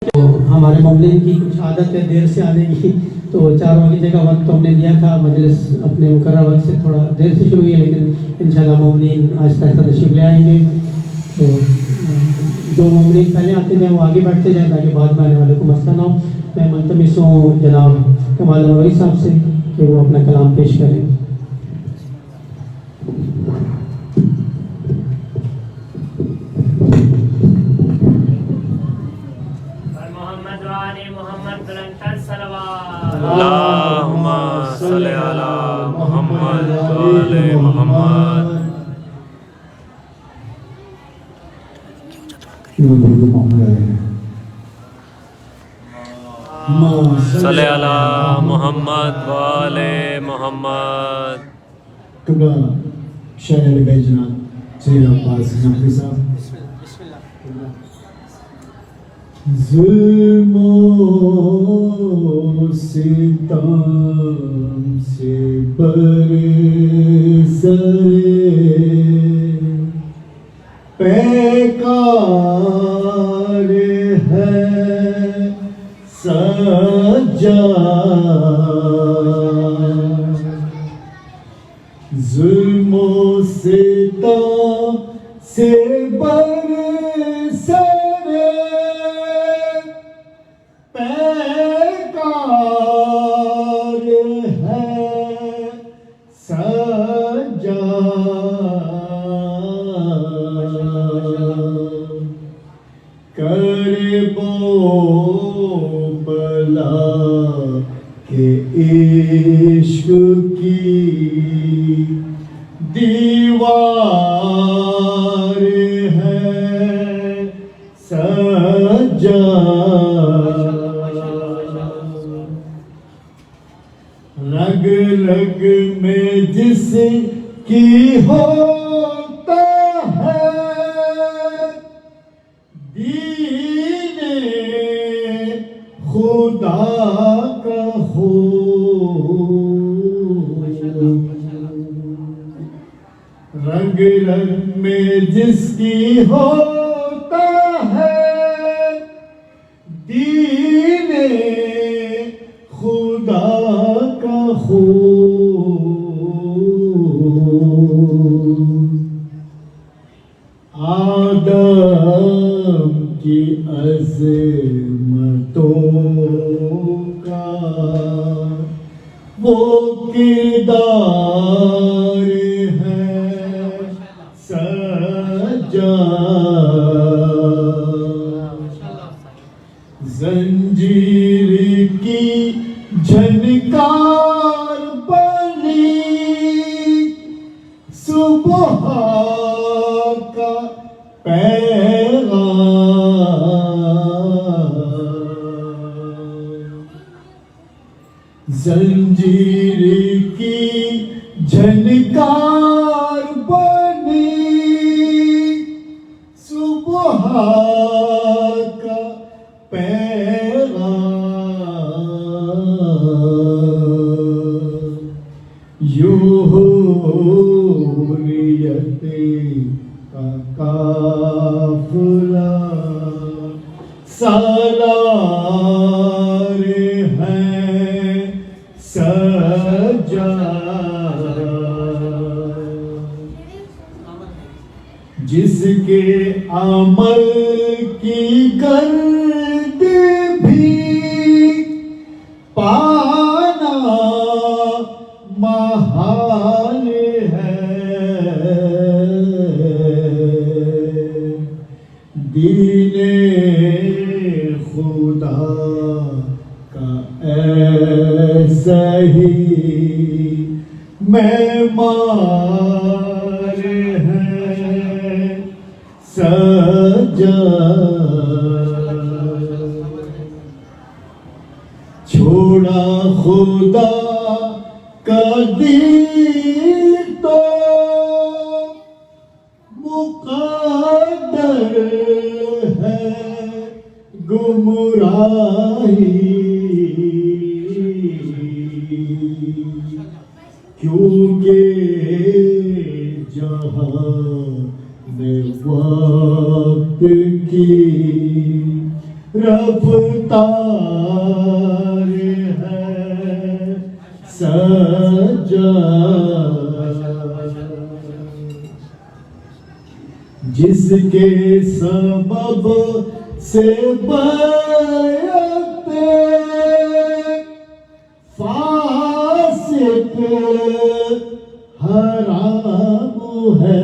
تو ہمارے مملین کی کچھ عادت ہے دیر سے آنے کی، تو 4 بجے جگہ وقت تو ہم نے دیا تھا، مجلس اپنے مقررہ وقت سے تھوڑا دیر سے شروع ہوئی ہے، لیکن انشاءاللہ مملین آہستہ آہستہ تشریف لے آئیں گے۔ تو جو مملین پہلے آتے ہیں وہ آگے بڑھتے جائیں تاکہ بعد میں آنے والے کو مسئلہ نہ ہو۔ میں ملتمس ہوں جناب کمال نوری صاحب سے کہ وہ اپنا کلام پیش کریں۔ اللہم صلی علی محمد وآل محمد۔ صلی علی محمد وآل محمد۔ قبلہ شاہ علی بھائی جناب سید عباس نقوی صاحب۔ ظلم و ستم سے برسرے پیکار ہے سجاد، ظلم و ستم سے برسرے پیکار ہے سجاد، کرب و بلا کے عشق کی دیوار ہے سجاد، رگ رگ میں جس کی ہوتا ہے دین خدا کا خون، رگ رگ میں جس کی ہوتا ہے دین خدا کا خون، آدم کی عظمتوں کا وہ کردار ہے سجاد، زنجیر کی جھنکار بنی صبح کا پیغام، زنجیر کی جھنکار بنی صبح کا پیغام، یوں حریت کا قافلہ سالار ہے سجاد، جس کے عمل کی گرد بھی پانا محال ہے، دین خدا کا ایسا ہی معمار ہے سجاد، چھوڑا خدا کا دین تو مقدر ہے گمراہی، کیونکہ جہاں میں وقت کی رفتار گفتار ہے سجا، جس کے سبب سے بیعت فاسق حرام ہے،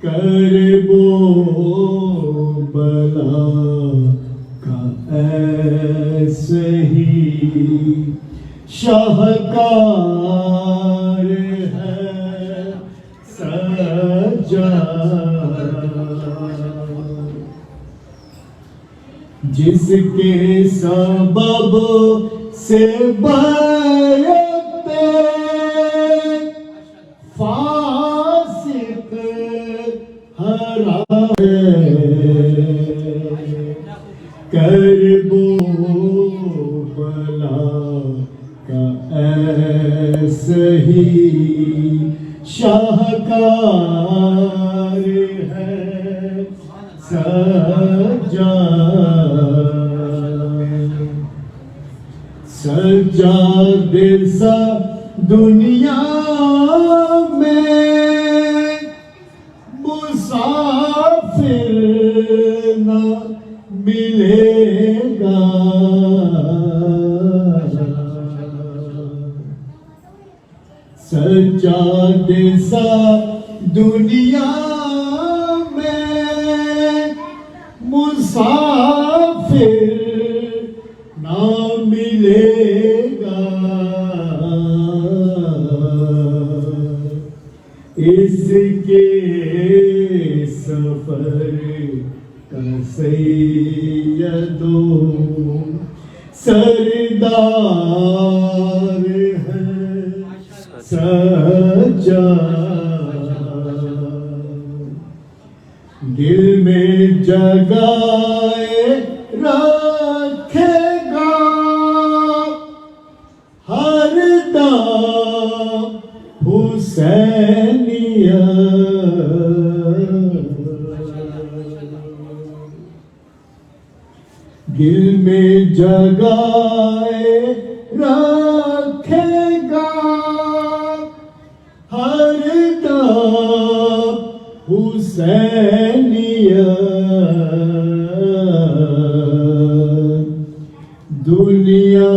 کرب و بلا کا ایسے ہی شاہکار ہے سجا، جس کے سبب سے بیعت فاسق حرام ہے، کرب و بلا کا ایسے ہی شاہکار ہے سجا، سجادے سا دنیا میں مسافر نہ ملے گا، سجادے سا دنیا میں مسافر نہ ملے گا، اس کے سفر کا سید و سردار ہے سجا، دل میں جگائے رکھے گا ہر دم حسینیت، دل میں جگائے رکھے گا ہر دم حسینیت، دنیا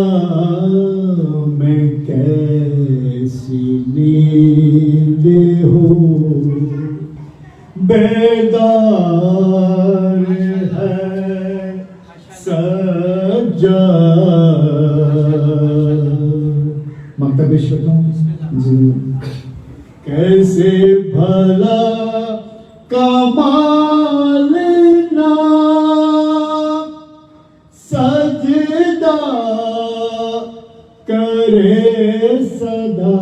میں کیسی نیند ہو بیدار ہے سجا، مکتب شکم جی، کیسے بھلا کمال نہ سجدہ کرے صدا،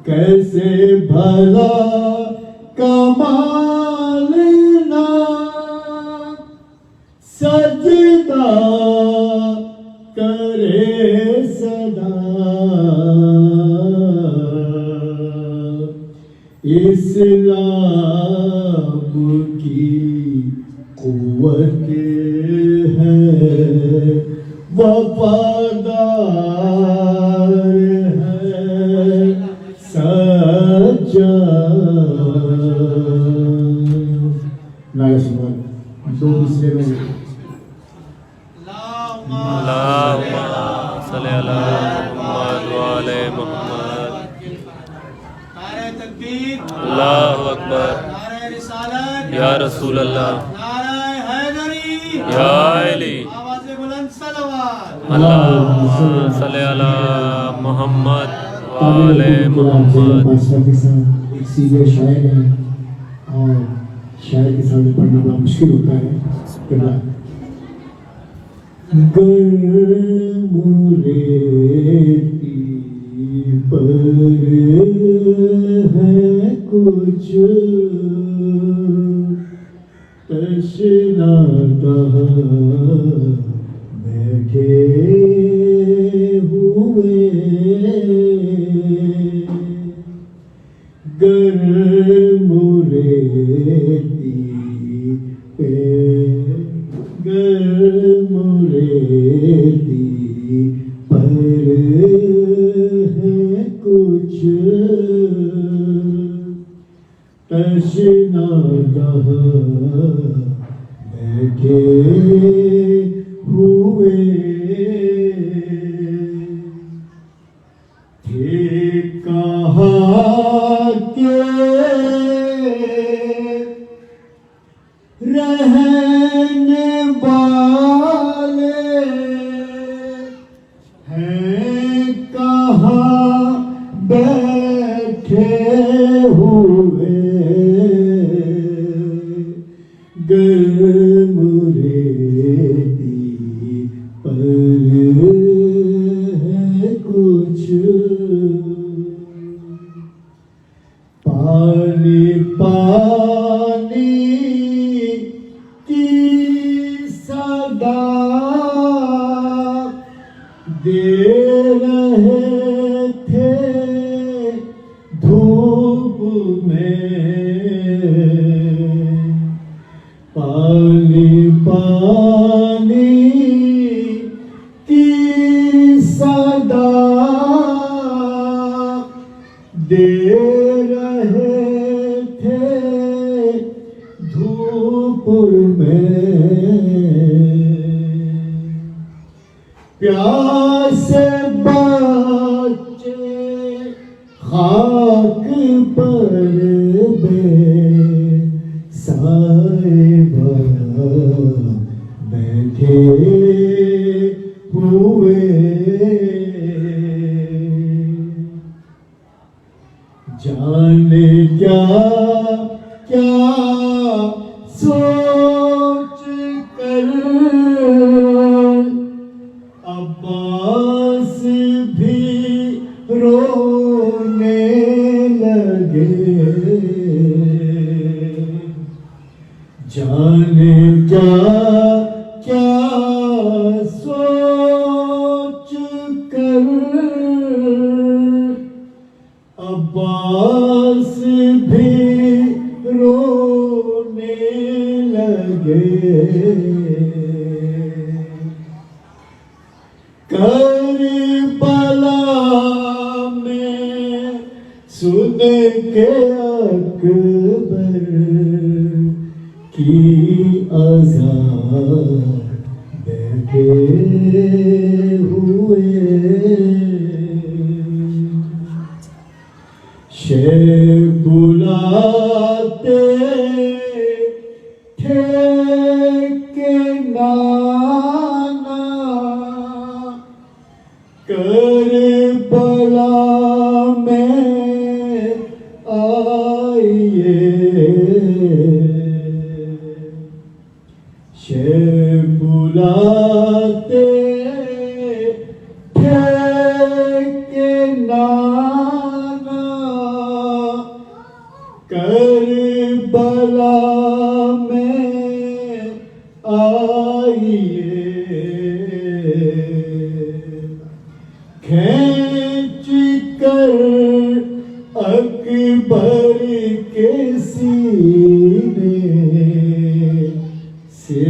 کیسے بھلا کمال نہ سجدہ کرے صدا، اسلام کی قوت ہے وفادار ہے سجا، نعرہ سبحان دو دوسرے میں اللہم صلی علی محمد وعلی محمد، نعرہ تکبیر، اللہ اکبر، نعرہ رسالت، یا رسول اللہ، نعرہ حیدری، یا علی، آواز بلند صلوات، اللہم صلی علی محمد وعلی محمد۔ بادشاہ کے ساتھ ایک سینئر شاعر ہے اور شاعر کے سامنے پڑھنا بڑا مشکل ہوتا ہے، گرم ریتی پر ہے کچھ تشنا بیٹھے ہوئے، گر مریدی پہ گر مریدی پر ہے کچھ تشنا بیٹھے ہوئے تھے کہاں کے رہنے والے ہیں کہاں بیٹھے ہوئے گر مریدی پر ہے کچھ پانی پانی کی صدا دے رہے تھے دھوپ میں پانی پانی کی صدا دے رہے تھے دھوپ میں پیاس بچے خاک پر بے سائبہ بیٹھے ہوئے جانے کیا کیا سوچ کر عباس بھی رونے لگے جانے کیا سوچ کر عباس بھی رونے لگے کربلا میں سن کے اکبر کی آزاد بیٹھے ہوئے شیر بلاتے تھے کہ نانا کربلا میں آئیے شیر بلاتے تھے کہ نانا کربلا میں آئیے کھینچ کر اکبر کے سینے سے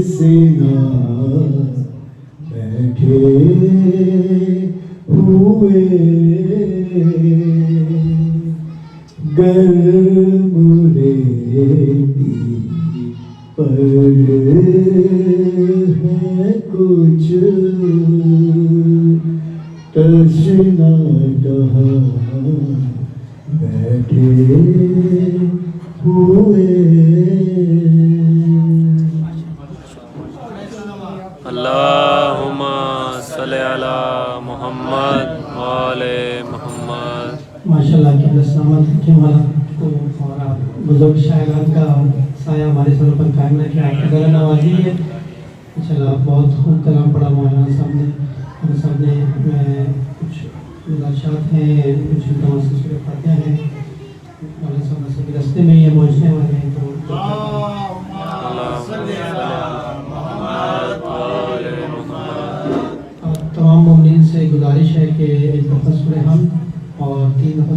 سینہ بیٹھے ہوئے گر مریدی پر ہے کچھ تشنا بیٹھے ہوئے اللہم صلی علی محمد وآل محمد. ماشاءاللہ کہ اللہ سلامت رکھے والا کو اور آپ بزرگ شاعران کا سایہ ہمارے سر پر قائم رکھے. آپ کی ذرا نوازی ہے انشاءاللہ. بہت خوب کلام پڑھا مولانا صاحب نے. ہم سب نے کچھ گزارشات ہیں, کچھ سورہ فاتحہ ہیں. مولانا صاحب سبھی رستے میں یہ پہنچنے والے ہیں تو تمام مومنین سے گزارش ہے کہ ایک دفعہ سورہ حمد اور 3 دفعہ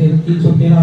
313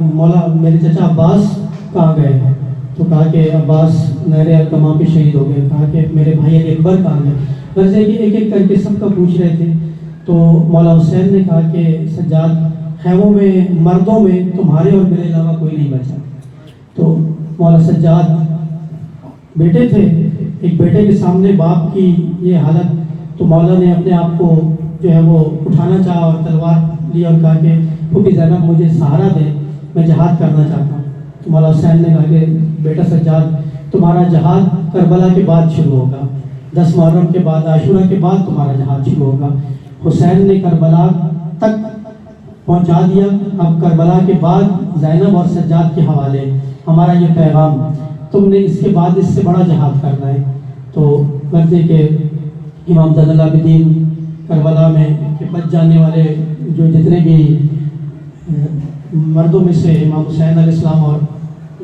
مولا میرے چچا عباس کہاں گئے؟ تو کہا کہ عباس نہر الکماں پہ شہید ہو گئے. کہا کہ میرے بھائی علی اکبر کہاں گئے؟ غرض ہے کہ ایک ایک کر کے سب کا پوچھ رہے تھے. تو مولا حسین نے کہا کہ سجاد خیموں میں مردوں میں تمہارے اور میرے علاوہ کوئی نہیں بچا. تو مولا سجاد بیٹے تھے, ایک بیٹے کے سامنے باپ کی یہ حالت, تو مولا نے اپنے آپ کو جو ہے وہ اٹھانا چاہا اور تلوار لی اور کہا کہ پھوپھی زینب مجھے سہارا دے, میں جہاد کرنا چاہتا ہوں. تو مولا حسین نے کہا کہ بیٹا سجاد تمہارا جہاد کربلا کے بعد شروع ہوگا, 10 محرم کے بعد, عاشورہ کے بعد تمہارا جہاد شروع ہوگا. حسین نے کربلا تک پہنچا دیا. اب کربلا کے بعد زینب اور سجاد کے حوالے ہمارا یہ پیغام, تم نے اس کے بعد اس سے بڑا جہاد کرنا ہے. تو لگتے کہ امام زین العابدین کربلا میں بچ جانے والے جو جتنے بھی مردوں میں سے امام حسین علیہ السلام اور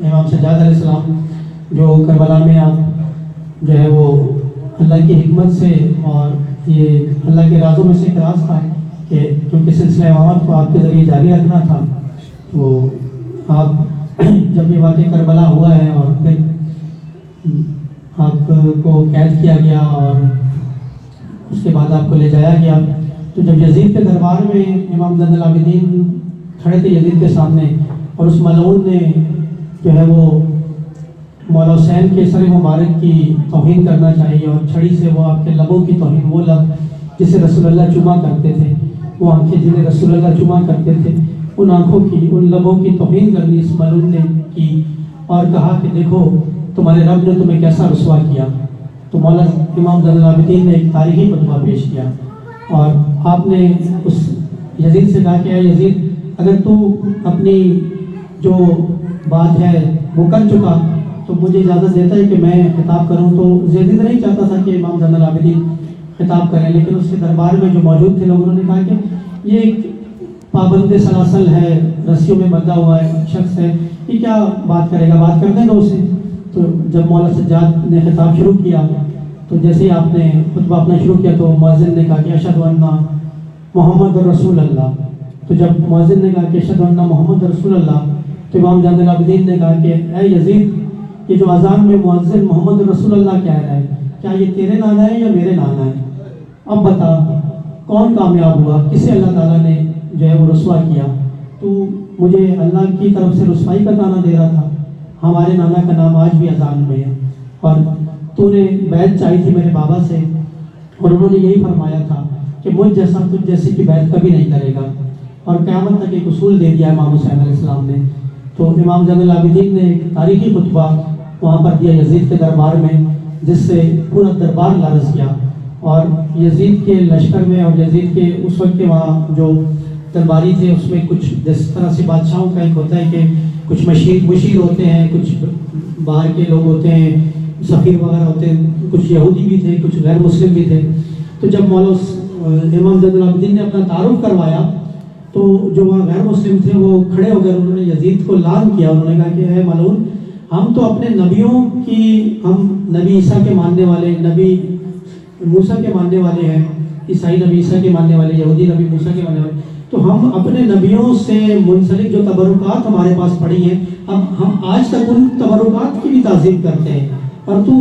امام سجاد علیہ السلام جو کربلا میں آپ جو ہے وہ اللہ کی حکمت سے اور یہ اللہ کے رازوں میں سے ایک راز تھا کہ کیونکہ سلسلہ امامت کو آپ کے ذریعے جاری رکھنا تھا, تو آپ جب یہ واقعہ کربلا ہوا ہے اور پھر آپ کو قید کیا گیا اور اس کے بعد آپ کو لے جایا گیا, تو جب یزید کے دربار میں امام زین العابدین کھڑے تھے یزید کے سامنے, اور اس ملعون نے جو ہے وہ مولا حسین کے سر مبارک کی توہین کرنا چاہیے اور چھڑی سے وہ آپ کے لبوں کی توہین, وہ لب جسے رسول اللہ چوما کرتے تھے, وہ آنکھیں جنہیں رسول اللہ چوما کرتے تھے, ان آنکھوں کی ان لبوں کی توہین کرنی اس ملعون نے کی, اور کہا کہ دیکھو تمہارے رب نے تمہیں کیسا رسوا کیا. تو مولا امام زین العابدین نے ایک تاریخی فتویٰ پیش کیا اور آپ نے اس یزید سے کہا کہ اے یزید, اگر تو اپنی جو بات ہے وہ کر چکا تو مجھے اجازت دیتا ہے کہ میں خطاب کروں. تو یزید نہیں چاہتا تھا کہ امام زین العابدین خطاب کریں, لیکن اس کے دربار میں جو موجود تھے لوگوں نے کہا کہ یہ ایک پابند سلاسل ہے, رسیوں میں بندھا ہوا ہے شخص ہے, یہ کیا بات کرے گا, بات کر دیں دو اسے. تو جب مولا سجاد نے خطاب شروع کیا تو جیسے ہی آپ نے خطبہ اپنا شروع کیا تو مؤذن نے کہا کہ اشہد ان محمد رسول اللہ. تو جب مؤذن نے کہا کہ اشہد ان محمد رسول اللہ, تو امام زین العابدین نے کہا کہ اے یزید, یہ جو اذان میں مؤذن محمد رسول اللہ کہہ رہا ہے, کیا یہ تیرے نانا ہے یا میرے نانا ہے؟ اب بتا کون کامیاب ہوا, کسے اللہ تعالیٰ نے جو ہے وہ رسوا کیا؟ تو مجھے اللہ کی طرف سے رسوائی کا تانا دے رہا تھا, ہمارے نانا کا نام آج بھی اذان میں ہے, اور تو نے بیعت چاہی تھی میرے بابا سے اور انہوں نے یہی فرمایا تھا کہ مجھ جیسا تجھ جیسے کی بیعت کبھی نہیں کرے گا, اور قیامت تک ایک اصول دے دیا امام حسین علیہ السلام نے. تو امام زین العابدین نے ایک تاریخی خطبہ وہاں پر دیا یزید کے دربار میں, جس سے پورا دربار لرز گیا, اور یزید کے لشکر میں اور یزید کے اس وقت کے وہاں جو درباری تھے اس میں کچھ جس طرح سے بادشاہوں کا ایک ہوتا ہے کہ کچھ مشیر ہوتے ہیں, کچھ باہر کے لوگ ہوتے ہیں, سفیر وغیرہ ہوتے ہیں, کچھ یہودی بھی تھے, کچھ غیر مسلم بھی تھے. تو جب مولا امام زین العابدین نے اپنا تعارف کروایا تو جو وہاں غیر مسلم تھے وہ کھڑے ہو گئے, انہوں نے یزید کو لعن کیا, انہوں نے کہا کہ اے ملعون, ہم تو اپنے نبیوں کی, ہم نبی عیسیٰ کے ماننے والے, نبی موسیٰ کے ماننے والے ہیں, عیسائی نبی عیسیٰ کے ماننے والے, یہودی نبی موسیٰ کے ماننے والے, تو ہم اپنے نبیوں سے منسلک جو تبرکات ہمارے پاس پڑی ہیں, اب ہم آج تک ان تبرکات کی بھی تعظیم کرتے ہیں, اور تو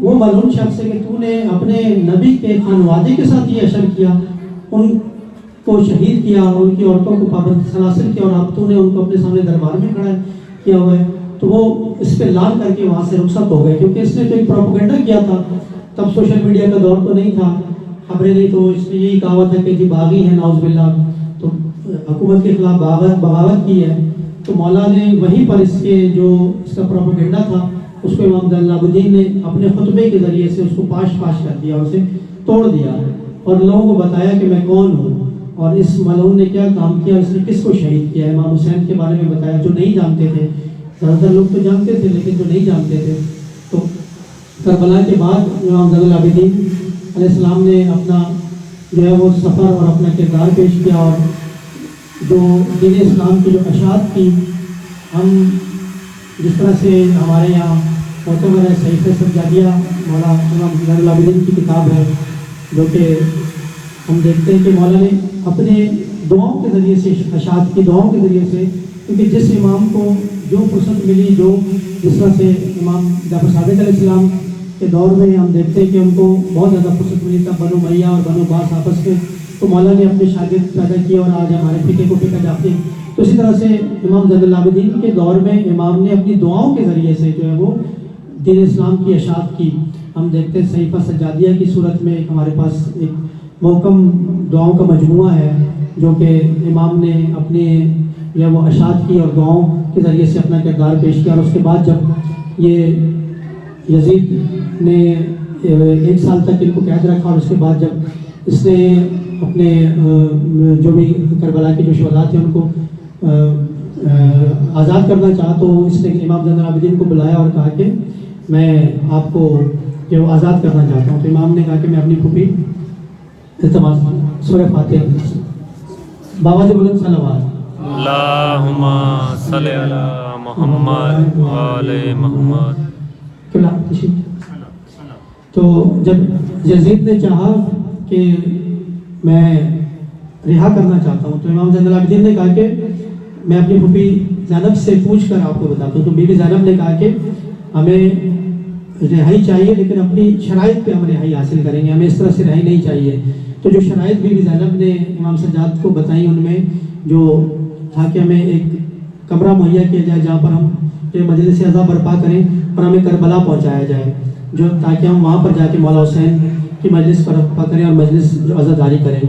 وہ ملعون شخص ہے کہ تو نے اپنے نبی کے خانوادے کے ساتھ یہ اشر کیا, ان کو شہید کیا, ان کی عورتوں کو پابند سلاسل کیا, اور اب تو نے ان کو اپنے سامنے دربار میں کھڑا کیا ہوا ہے. تو وہ اس پہ لعن کر کے وہاں سے رخصت ہو گئے, کیونکہ اس نے تو ایک پروپیگنڈا کیا تھا, تب سوشل میڈیا کا دور تو نہیں تھا, خبریں نہیں, تو اس نے یہی کہا ہوا تھا کہ جی باغی ہیں نعوذ باللہ, تو حکومت کے خلاف بغاوت کی ہے. تو مولا نے وہیں پر اس کے جو اس کا پروپیگنڈا تھا اس کو امام زین العابدین نے اپنے خطبے کے ذریعے سے اس کو پاش کر دیا, اسے توڑ دیا, اور لوگوں کو بتایا کہ میں کون ہوں اور اس ملعون نے کیا کام کیا, اس نے کس کو شہید کیا. امام حسین کے بارے میں بتایا, جو نہیں جانتے تھے, زیادہ تر لوگ تو جانتے تھے لیکن جو نہیں جانتے تھے. تو کربلا کے بعد امام زین العابدین علیہ السلام نے اپنا جو ہے وہ سفر اور اپنا کردار پیش کیا, اور جو دین اسلام کی جو اشاعت کی, ہم جس طرح سے ہمارے یہاں معتبر ہے صحیفہ سجادیہ مولا امام زین العابدین کی کتاب ہے, جو کہ ہم دیکھتے ہیں کہ مولا نے اپنے دعاؤں کے ذریعے سے, اشاعت کی دعاؤں کے ذریعے سے کیونکہ جس امام کو جو فرصت ملی، جو جس طرح سے امام جعفر صادق علیہ السلام کے دور میں ہم دیکھتے ہیں کہ ان کو بہت زیادہ فرصت ملی تھا بنو امیہ اور بنو عباس آپس میں، تو مولا نے اپنے شاگرد پیدا کیے اور آج ہمارے فقہ کو فقہ جاتے ہیں۔ تو اسی طرح سے امام زین العابدین کے دور میں امام نے اپنی دعاؤں کے ذریعے سے جو ہے وہ دین اسلام کی اشاعت کی۔ ہم دیکھتے ہیں صحیفہ سجادیہ کی صورت میں ہمارے پاس ایک محکم دعاؤں کا مجموعہ ہے جو کہ امام نے اپنے جو ہے وہ اشاعت کی اور دعاؤں کے ذریعے سے اپنا کردار پیش کیا۔ اور اس کے بعد جب یہ یزید نے 1 سال تک ان کو قید رکھا اور اس کے بعد جب اس نے اپنے جو بھی کربلا کے جو شہداء تھے ان کو آزاد کرنا چاہا، تو اس نے امام زین العابدین کو بلایا اور کہا کہ میں آپ کو جو آزاد کرنا چاہتا ہوں۔ تو امام نے کہا کہ میں اپنی پھوپھی التماس سورہ فاتحہ بابا سے بلند صلوات اللہم صلی علی محمد وعلی محمد۔ تو جب یزید نے چاہا کہ میں رہا کرنا چاہتا ہوں، تو امام زین العابدین نے کہا کہ میں اپنی پھوپھی زینب سے پوچھ کر آپ کو بتاتا ہوں۔ تو بی بی زینب نے کہا کہ ہمیں رہائی چاہیے لیکن اپنی شرائط پہ ہم رہائی حاصل کریں گے، ہمیں اس طرح سے رہائی نہیں چاہیے۔ تو جو شرائط بی بی زینب نے امام سجاد کو بتائیں ان میں جو تھا کہ ہمیں ایک کمرہ مہیا کیا جائے جہاں پر ہم مجلس عزا برپا کریں اور ہمیں کربلا پہنچایا جائے، جو تاکہ ہم وہاں پر جا کے مولا حسین کی مجلس برپا کریں اور مجلس جو عزاداری کریں۔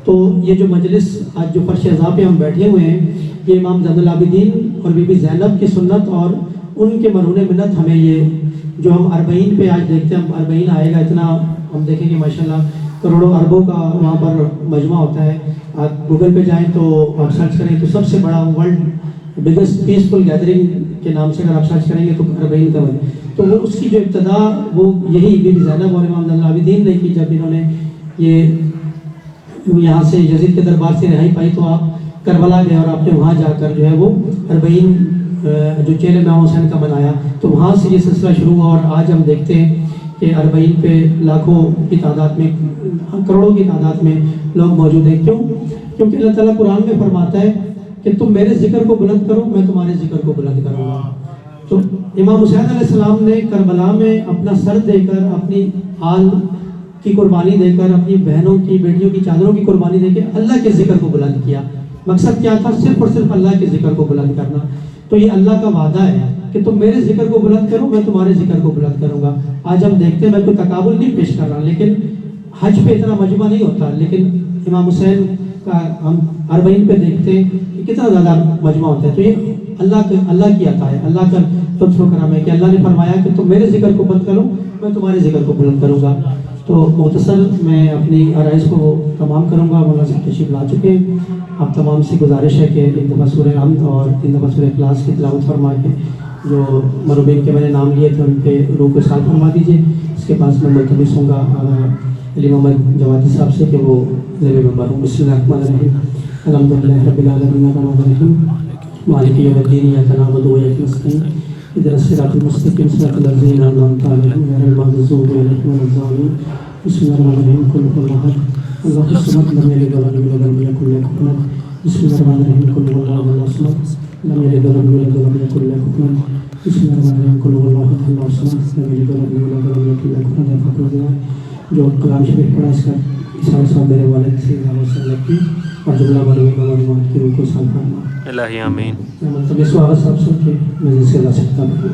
تو یہ جو مجلس آج جو فرش عزا پہ ہم بیٹھے ہوئے ہیں، یہ امام زین العابدین اور بی بی زینب کی سنت اور ان کے مرہون منت ہمیں یہ جو ہم 40 پہ آج دیکھتے ہیں، ہم 40 آئے گا اتنا ہم دیکھیں گے ماشاءاللہ کروڑوں اربوں کا وہاں پر مجمع ہوتا ہے۔ آپ گوگل پہ جائیں تو آپ سرچ کریں تو سب سے بڑا ورلڈ بگیسٹ پیسفل گیدرنگ کے نام سے اگر آپ سرچ کریں گے تو 40 کا ہے۔ تو وہ اس کی جو ابتدا وہ یہی بی بی زینب اور امام زین العابدین نے کی، جب انہوں نے یہ یہاں سے یزید کے دربار سے رہائی پائی تو آپ کربلا گئے اور آپ نے وہاں جا کر جو ہے وہ 40 جو چہرے امام حسین کا بنایا، تو وہاں سے یہ سلسلہ شروع ہوا۔ اور آج ہم دیکھتے ہیں کہ 40 پہ لاکھوں کی تعداد میں، کروڑوں کی تعداد میں لوگ موجود ہیں۔ کیوں؟ کیونکہ اللہ تعالیٰ قرآن میں فرماتا ہے کہ تم میرے ذکر کو بلند کرو، میں تمہارے ذکر کو بلند کروں گا۔ تو امام حسین علیہ السلام نے کربلا میں اپنا سر دے کر، اپنی آل کی قربانی دے کر، اپنی بہنوں کی بیٹیوں کی چادروں کی قربانی دے کے اللہ کے ذکر کو بلند کیا۔ مقصد کیا تھا؟ صرف اور صرف اللہ کے ذکر کو بلند کرنا۔ تو یہ اللہ کا وعدہ ہے کہ تم میرے ذکر کو بلند کرو، میں تمہارے ذکر کو بلند کروں گا۔ آج ہم دیکھتے ہیں، میں کوئی تقابل نہیں پیش کر رہا، لیکن حج پہ اتنا مجمع نہیں ہوتا، لیکن امام حسین کا ہم 40 پہ دیکھتے ہیں کہ کتنا زیادہ مجمع ہوتا ہے۔ تو یہ اللہ کی عطا ہے، اللہ کا لطف و کرم ہے کہ اللہ نے فرمایا کہ تم میرے ذکر کو بلند کرو، میں تمہارے ذکر کو بلند کروں گا۔ تو مختصر میں اپنی آرائز کو تمام کروں گا۔ مولانا صاحب تشریف لا چکے ہیں۔ آپ تمام سے گزارش ہے کہ ایک دفعہ سورہ حمد اور 3 دفعہ سورہ اخلاص کی تلاوت فرما کے جو مرحومین کے میں نے نام لیے تھے ان کے روح کو ساتھ فرما دیجیے۔ اس کے بعد میں ملتمس ہوں گا علی محمد جوادی صاحب سے کہ وہ زیر ممبر ہوں۔ بسم اللہ الرحمن الرحیم، الحمدللہ رب العالمین الرحمن الرحیم مالک یوم الدین، ایاک نعبد و ایاک نستعین، اهدنا الصراط المستقیم صراط الذین انعمت علیہم غیر المغضوب علیہم ولا الضالین۔ بسم اللہ الرحمن الرحیم، قل هو الله احد اللہ الصمد لم یلد ولم یولد ولم یکن له کفوا احد۔ بسم اللہ الرحمن الرحیم، قل هو الله الصمد لم یلد ولم یولد ولم یکن له کفوا احد۔ بسم اللہ الرحمن الرحیم، قل هو الله احد اللہ الصمد لم یلد ولم یولد ولم یکن له کفوا احد۔ فقر جو کلام شریف پڑھا اس کا اشارہ صاحب میرے والد سے وسلم کی اور جملہ معلومات کی روح کو ساتھ فرما۔ الہی آمین۔ ملتمس سواغت صاحب سے کہ مجلس سے اللہ سکتا ہے۔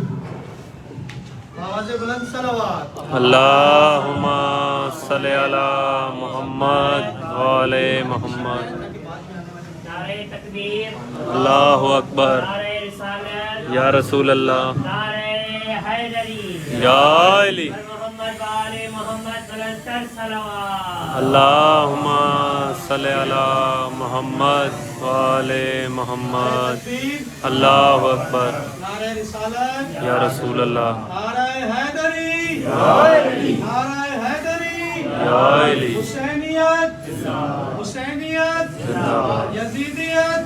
آواز بلند صلوات۔ اللہم صلی علی محمد وعلی محمد۔ نعرہ تکبیر، اللہ اکبر، نعرہ رسالت، یا رسول اللہ، نعرہ حیدری، یا علی، محمد وآل محمد بلند تر صلوات۔ اللہم صلی علی محمد وعلی محمد۔ تکبیر، اللہ اکبر، نعرہ رسالت، یا رسول اللہ، نعرہ حیدری، نعرہ حیدری، یا علی، حسینیت، حسینیت، یزیدیت،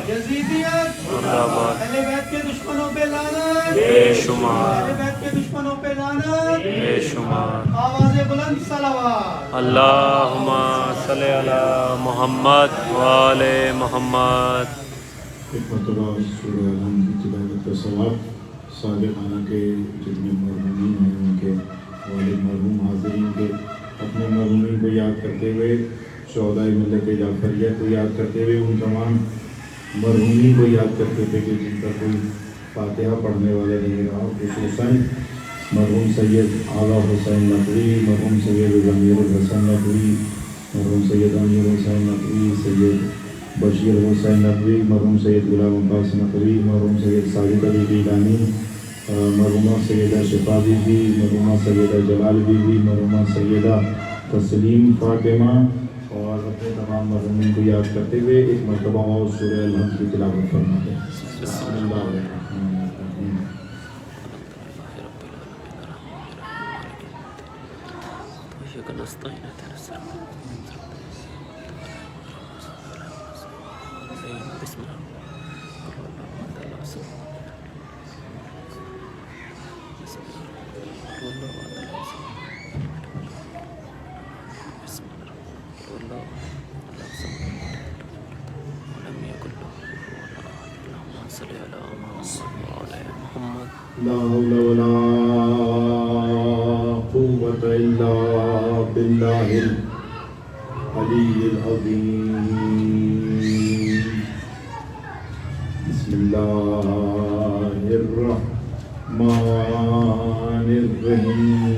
یزیدیت، اہل بیت کے دشمنوں پہ لعنت، بے شمار، اہل بیت کے دشمنوں پہ لعنت، بے شمار۔ آواز بلند صلوات۔ اللہم صلی علی محمد وعلی محمد۔ ایک مرتبہ سورہ الحمد کی تلاوت کا ثواب صادقانہ کے جتنے مرحومین ہیں ان کے والد مرحوم حاضرین کے اپنے مرحومین کو یاد کرتے ہوئے شہداء ملت جعفریہ کو یاد کرتے ہوئے ان تمام مرحومین کو یاد کرتے تھے کہ جن کا کوئی فاتحہ پڑھنے والا نہیں رہا، خصوصاً مرحوم سید اعلیٰ حسین نقوی، مرحوم سید ضمیر الحسن نقوی، مرحوم سید امیر حسین نقوی، سید بشیر حسین نقوی، مرحوم سید غلام عباس نقوی، مرحوم سید ساجد علی گیلانی، مرحومہ سیدہ شفا بی بی، مرحومہ سیدہ جلال بی بی، مرحومہ سیدہ تسلیم فاطمہ اور اپنے تمام مرحومین کو یاد کرتے ہوئے ایک مرتبہ اور سورہ الحمد کی تلاوت فرماتے ہیں۔ بسم اللہ الرحمن الرحیم۔ لا حول ولا قوة إلا بالله العلي العظيم۔ بسم الله الرحمن الرحيم۔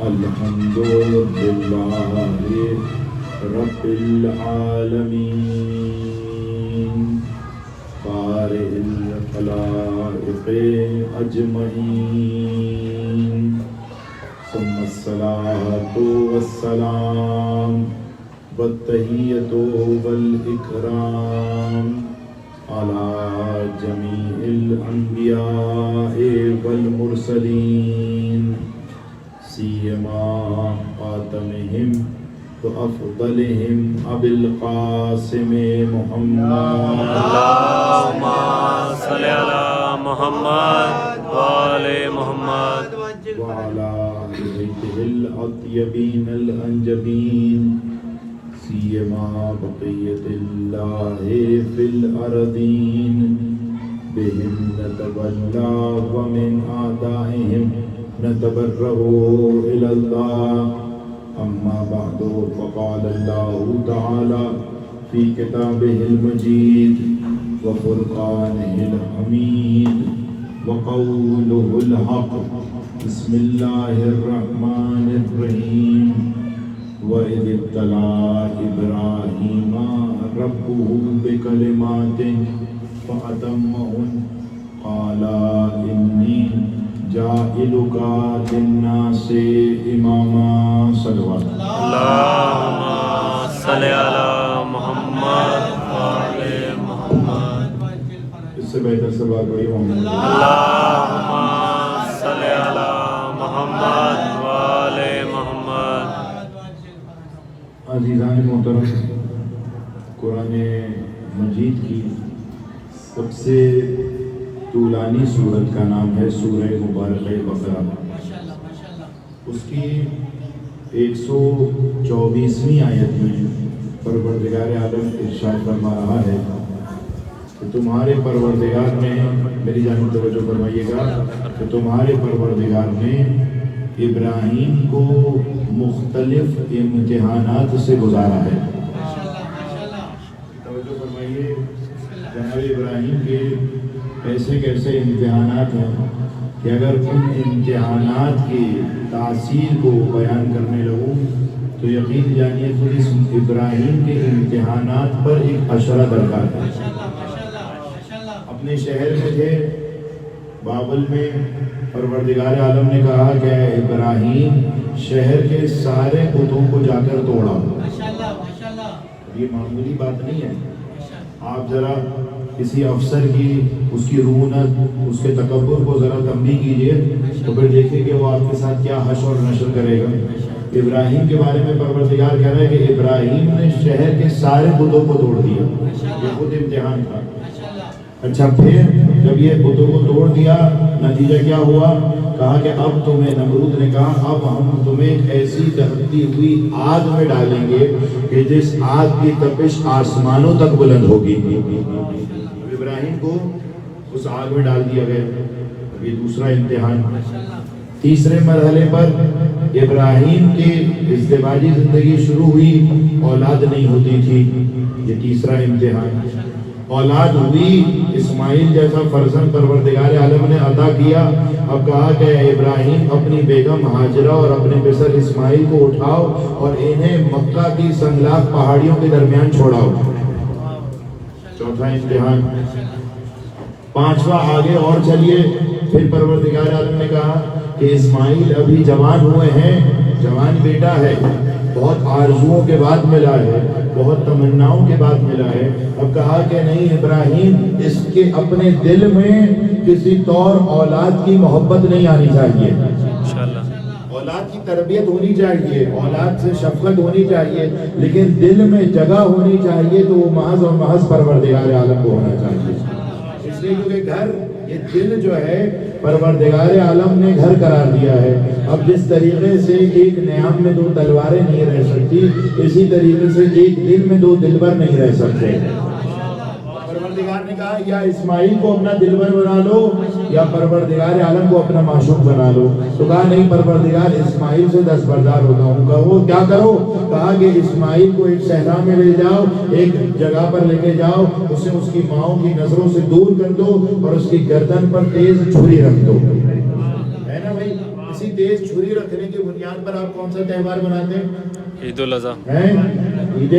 الحمد لله رب العالمين بارئ الخلائق أجمعين، ثم الصلاة والسلام والتحية والإكرام على جميع الأنبياء والمرسلين، سيما خاتمهم وأفضلهم أبي القاسم محمد اللهم صل على محمد وآل محمد وعلى آل بيته الأطيبين الأنجبين، سيما بقية الله في الأرضين، بهم نتولى ومن أعدائهم نتبرأ إلى الله۔ أما بعد، فقال الله تعالى في كتابه المجيد وفرقانه الحميد وقوله الحق، بسم الله الرحمن الرحيم۔ وإذ ابتلى إبراهيم ربه بكلمات فأتمهن، قال إني جاعلك للناس إماما۔ صلوات اللهم صل على محمد وآل محمد۔ اس سے بہتر سے بات وہی محمد۔ اللهم صل على محمد وآل محمد۔ عزیزان محترم، قرآن مجید کی سب سے طولانی سورت کا نام ہے سورہ مبارکہ بقرہ۔ اس کی 124ویں آیت میں پروردگار عالم ارشاد فرما رہا ہے کہ تمہارے پروردگار میں، میری جانب توجہ فرمائیے گا، کہ تمہارے پروردگار نے ابراہیم کو مختلف امتحانات سے گزارا ہے۔ توجہ فرمائیے، جناب ابراہیم کے ایسے کیسے امتحانات ہیں کہ اگر ان امتحانات کی تاثیر کو بیان کرنے لگوں تو یقین جانیے خود اس ابراہیم کے امتحانات پر ایک اشرہ درکار ہے۔ اپنے شہر میں تھے بابل میں، پروردگار عالم نے کہا کہ ابراہیم شہر کے سارے بتوں کو جا کر توڑا۔ یہ معمولی بات نہیں ہے۔ آپ ذرا کسی افسر کی اس کی رونت، اس کے تکبر کو ذرا تنبیہ کیجئے تو پھر دیکھیں کہ وہ آپ کے ساتھ کیا حشر اور نشر کرے گا۔ ابراہیم کے بارے میں پروردگار کہہ رہا ہے کہ ابراہیم نے شہر کے سارے بتوں کو توڑ دیا۔ یہ خود امتحان تھا۔ اچھا، پھر جب یہ بتوں کو توڑ دیا نتیجہ کیا ہوا؟ کہا کہ اب تمہیں، نمرود نے کہا اب ہم تمہیں ایک ایسی دہکتی ہوئی آگ میں ڈالیں گے کہ جس آگ کی تپش آسمانوں تک بلند ہوگی۔ ابراہیم کو اس آگ میں ڈال دیا گیا۔ اب یہ دوسرا امتحان۔ تیسرے مرحلے پر ابراہیم کی ازدواجی زندگی شروع ہوئی، اولاد نہیں ہوتی تھی، یہ تیسرا امتحان۔ اولاد ہوئی، اسماعیل جیسا فرزند پروردگار عالم نے عطا کیا۔ اب کہا کہ ابراہیم اپنی بیگم ہاجرہ اور اپنے پسر اسماعیل کو اٹھاؤ اور انہیں مکہ کی سنگلاخ پہاڑیوں کے درمیان چھوڑاؤ۔ چوتھا امتحان۔ پانچواں آگے اور چلیے۔ پھر پروردگار عالم نے کہا کہ اسماعیل ابھی جوان ہوئے ہیں، جوان بیٹا ہے، بہت آرزوؤں کے بعد ملا ہے، بہت تمناؤں کے بعد ملا ہے۔ اب کہا کہ نہیں ابراہیم، اس کے اپنے دل میں کسی طور اولاد کی محبت نہیں آنی چاہیے، اولاد کی تربیت ہونی چاہیے، اولاد سے شفقت ہونی چاہیے، لیکن دل میں جگہ ہونی چاہیے تو وہ محض اور محض پروردگار عالم کو ہونا چاہیے۔ اس لیے کیونکہ گھر، یہ دل جو ہے پروردگار عالم نے گھر قرار دیا ہے۔ اب جس طریقے سے ایک نیام میں دو تلواریں نہیں رہ سکتی، اسی طریقے سے ایک دل میں دو دلبر نہیں رہ سکتے۔ پروردگار نے کہا یا اسماعیل کو اپنا دلبر بنا لو یا پروردگار عالم کو اپنا معشوق بنا لو۔ تو کہا نہیں، پروردگار اسماعیل سے دستبردار ہوتا ہوں۔ کہا وہ کیا کرو؟ کہا کہ اسماعیل کو ایک صحرا میں لے جاؤ، ایک جگہ پر لے کے جاؤ، اسے اس کی ماؤں کی نظروں سے دور کر دو اور اس کی گردن پر تیز چھری رکھ دو۔ ہے نا بھائی؟ اسی تیز چھری رکھنے کی بنیاد پر آپ کون سا تہوار مناتے ہیں؟ عید الاضحیٰ ہیں، عید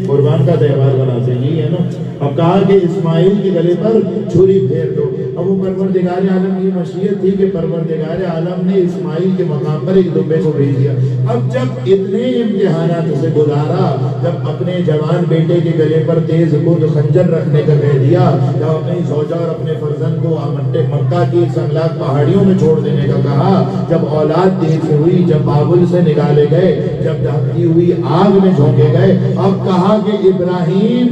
قربان کا تہوار مناتے ہیں، یہی ہے نا۔ اب کہا کہ اسماعیل کے گلے پر چھری پھیر دو۔ اب وہ پروردگار عالم کی مشیت تھی کہ پروردگار عالم نے اسماعیل کے مقام پر ایک دمبے کو بھیج دیا۔ اب جب اتنے امتحانات سے گزارا، جب اپنے جوان بیٹے کے گلے پر تیز گود خنجر رکھنے کا کہہ دیا، جب اپنی زوجہ اور اپنے فرزند کو مکہ کی سنگلاخ پہاڑیوں میں چھوڑ دینے کا کہا، جب اولاد دیر سے ہوئی، جب بابل سے نکالے گئے، جب دہکتی ہوئی آگ میں جھونکے گئے، اب کہا کہ ابراہیم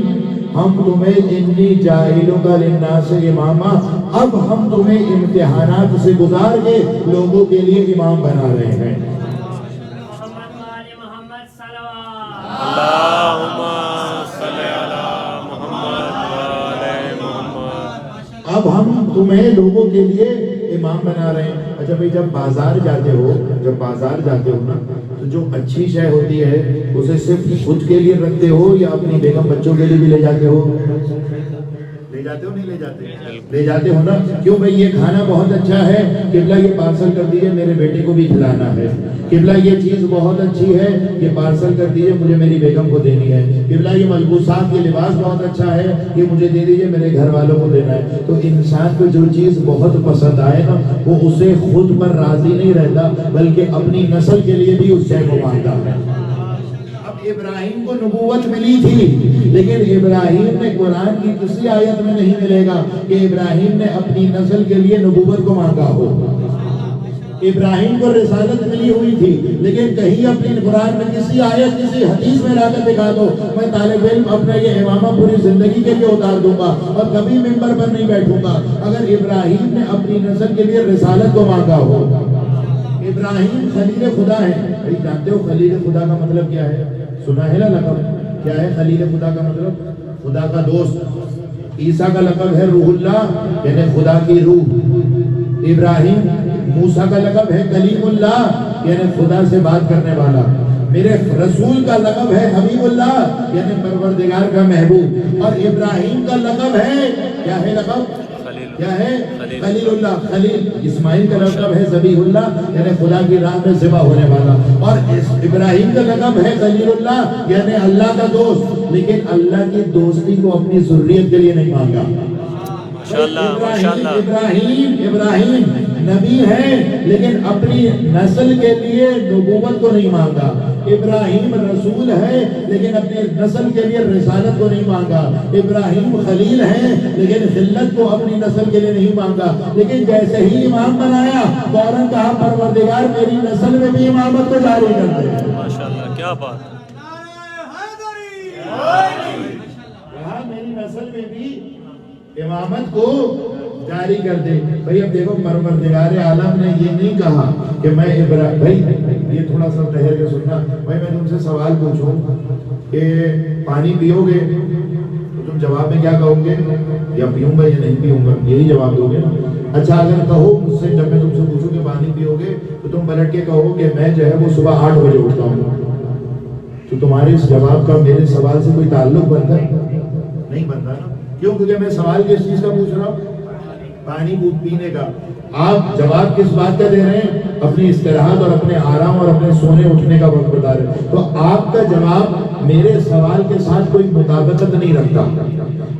ہم تمہیں انی جاہلوں کا للناس اماما، اب ہم تمہیں امتحانات سے گزار کے لوگوں کے لیے امام بنا رہے ہیں۔ محمد صلوات اللہم صلی علی محمد وعلی محمد۔ اب ہم تمہیں لوگوں کے لیے امام بنا رہے ہیں۔ اچھا بھائی، جب بازار جاتے ہو نا، تو جو اچھی شے ہوتی ہے اسے صرف خود کے لیے رکھتے ہو یا اپنی بیگم بچوں کے لیے بھی لے جاتے ہو؟ لے جاتے ہو نہیں لے جاتے؟ لے جاتے ہو نا۔ کیوں بھائی؟ یہ کھانا بہت اچھا ہے، قبلہ یہ پارسل کر دیجئے، میرے بیٹے کو بھی کھلانا ہے۔ قبلہ یہ چیز بہت اچھی ہے، یہ پارسل کر دیجئے، مجھے میری بیگم کو دینی ہے۔ قبلہ یہ ملبوسات، یہ لباس بہت اچھا ہے، یہ مجھے دے دیجئے، میرے گھر والوں کو دینا ہے۔ تو انسان کو جو چیز بہت پسند آئے نا، وہ اسے خود پر راضی نہیں رہتا، بلکہ اپنی نسل کے لیے بھی اس شے کو مانگتا ہے۔ ابراہیم کو نبوت ملی تھی، لیکن ابراہیم نے قرآن کی کسی آیت میں نہیں ملے گا کہ ابراہیم نے اپنی نسل کے لیے نبوت کو مانگا ہو۔ ابراہیم کو رسالت ملی ہوئی تھی، لیکن کہیں اپنی قرآن میں کسی آیت، کسی حدیث میں لا کر دکھا دو میں طالب علم اپنا یہ امامہ پوری زندگی کے لیے اتار دوں گا اور کبھی ممبر پر نہیں بیٹھوں گا، اگر ابراہیم نے اپنی نسل کے لیے رسالت کو مانگا ہو۔ ابراہیم خلیل خدا ہے۔ بھائی جانتے ہو خلیل خدا کا مطلب کیا ہے؟ سنا ہے نا لقب؟ کیا ہے خلیل خدا کا مطلب؟ خدا کا دوست۔ عیسیٰ کا لقب ہے روح اللہ، یعنی خدا کی روح۔ ابراہیم موسیٰ کا لقب ہے کلیم اللہ، یعنی خدا سے بات کرنے والا۔ میرے رسول کا لقب ہے حبیب اللہ، یعنی پروردگار کا محبوب۔ اور ابراہیم کا لقب ہے، کیا ہے لقب؟ کیا ہے؟ خلیل اللہ۔ خلیل اسماعیل کا لقب ہے ذبیح اللہ، یعنی خدا کی راہ میں ذبح ہونے والا۔ اور ابراہیم کا لقب ہے خلیل اللہ، یعنی اللہ کا دوست، لیکن اللہ کی دوستی کو اپنی ذریت کے لیے نہیں مانگا۔ ابراہیم نبی ہے، لیکن اپنی نسل کے لیے نبوت کو نہیں مانگا۔ ابراہیم رسول ہے، لیکن اپنی نسل کے لیے رسالت کو نہیں مانگا۔ ابراہیم خلیل ہے، لیکن خلت کو اپنی نسل کے لیے نہیں مانگا۔ لیکن جیسے ہی امام بنایا، فوراً کہا پروردگار میری نسل میں بھی امامت کو جاری کر دے۔ ماشاءاللہ، کیا بات! کہا میری نسل میں بھی امامت کو جاری کر دے. بھائی اب دیکھو پروردگار عالم نے یہ نہیں کہا کہ میں بھائی یہ تھوڑا سا ٹھہر کے سننا. بھائی میں تم سے سوال پوچھوں کہ پانی پیو گے تو تم جواب میں کیا کہو گے؟ یا پیوں گا یا نہیں پیوں گا، یہی جواب دو گے. اچھا اگر کہو مجھ سے، جب میں تم سے پوچھوں کہ پانی پیو گے تو تم پلٹ کے کہو کہ میں جو ہے وہ صبح 8 بجے اٹھتا ہوں، تو تمہارے اس جواب کا میرے سوال سے کوئی تعلق بنتا ہے؟ نہیں بنتا نا. کیوں؟ کیونکہ میں سوال کس چیز کا پوچھ رہا ہوں؟ پانی پینے کا. آپ جواب کس بات کا دے رہے ہیں؟ اپنی استراحت اور اپنے آرام اور اپنے سونے اٹھنے کا وقت بتا رہے ہیں. تو آپ کا جواب میرے سوال کے ساتھ کوئی مطابقت نہیں رکھتا.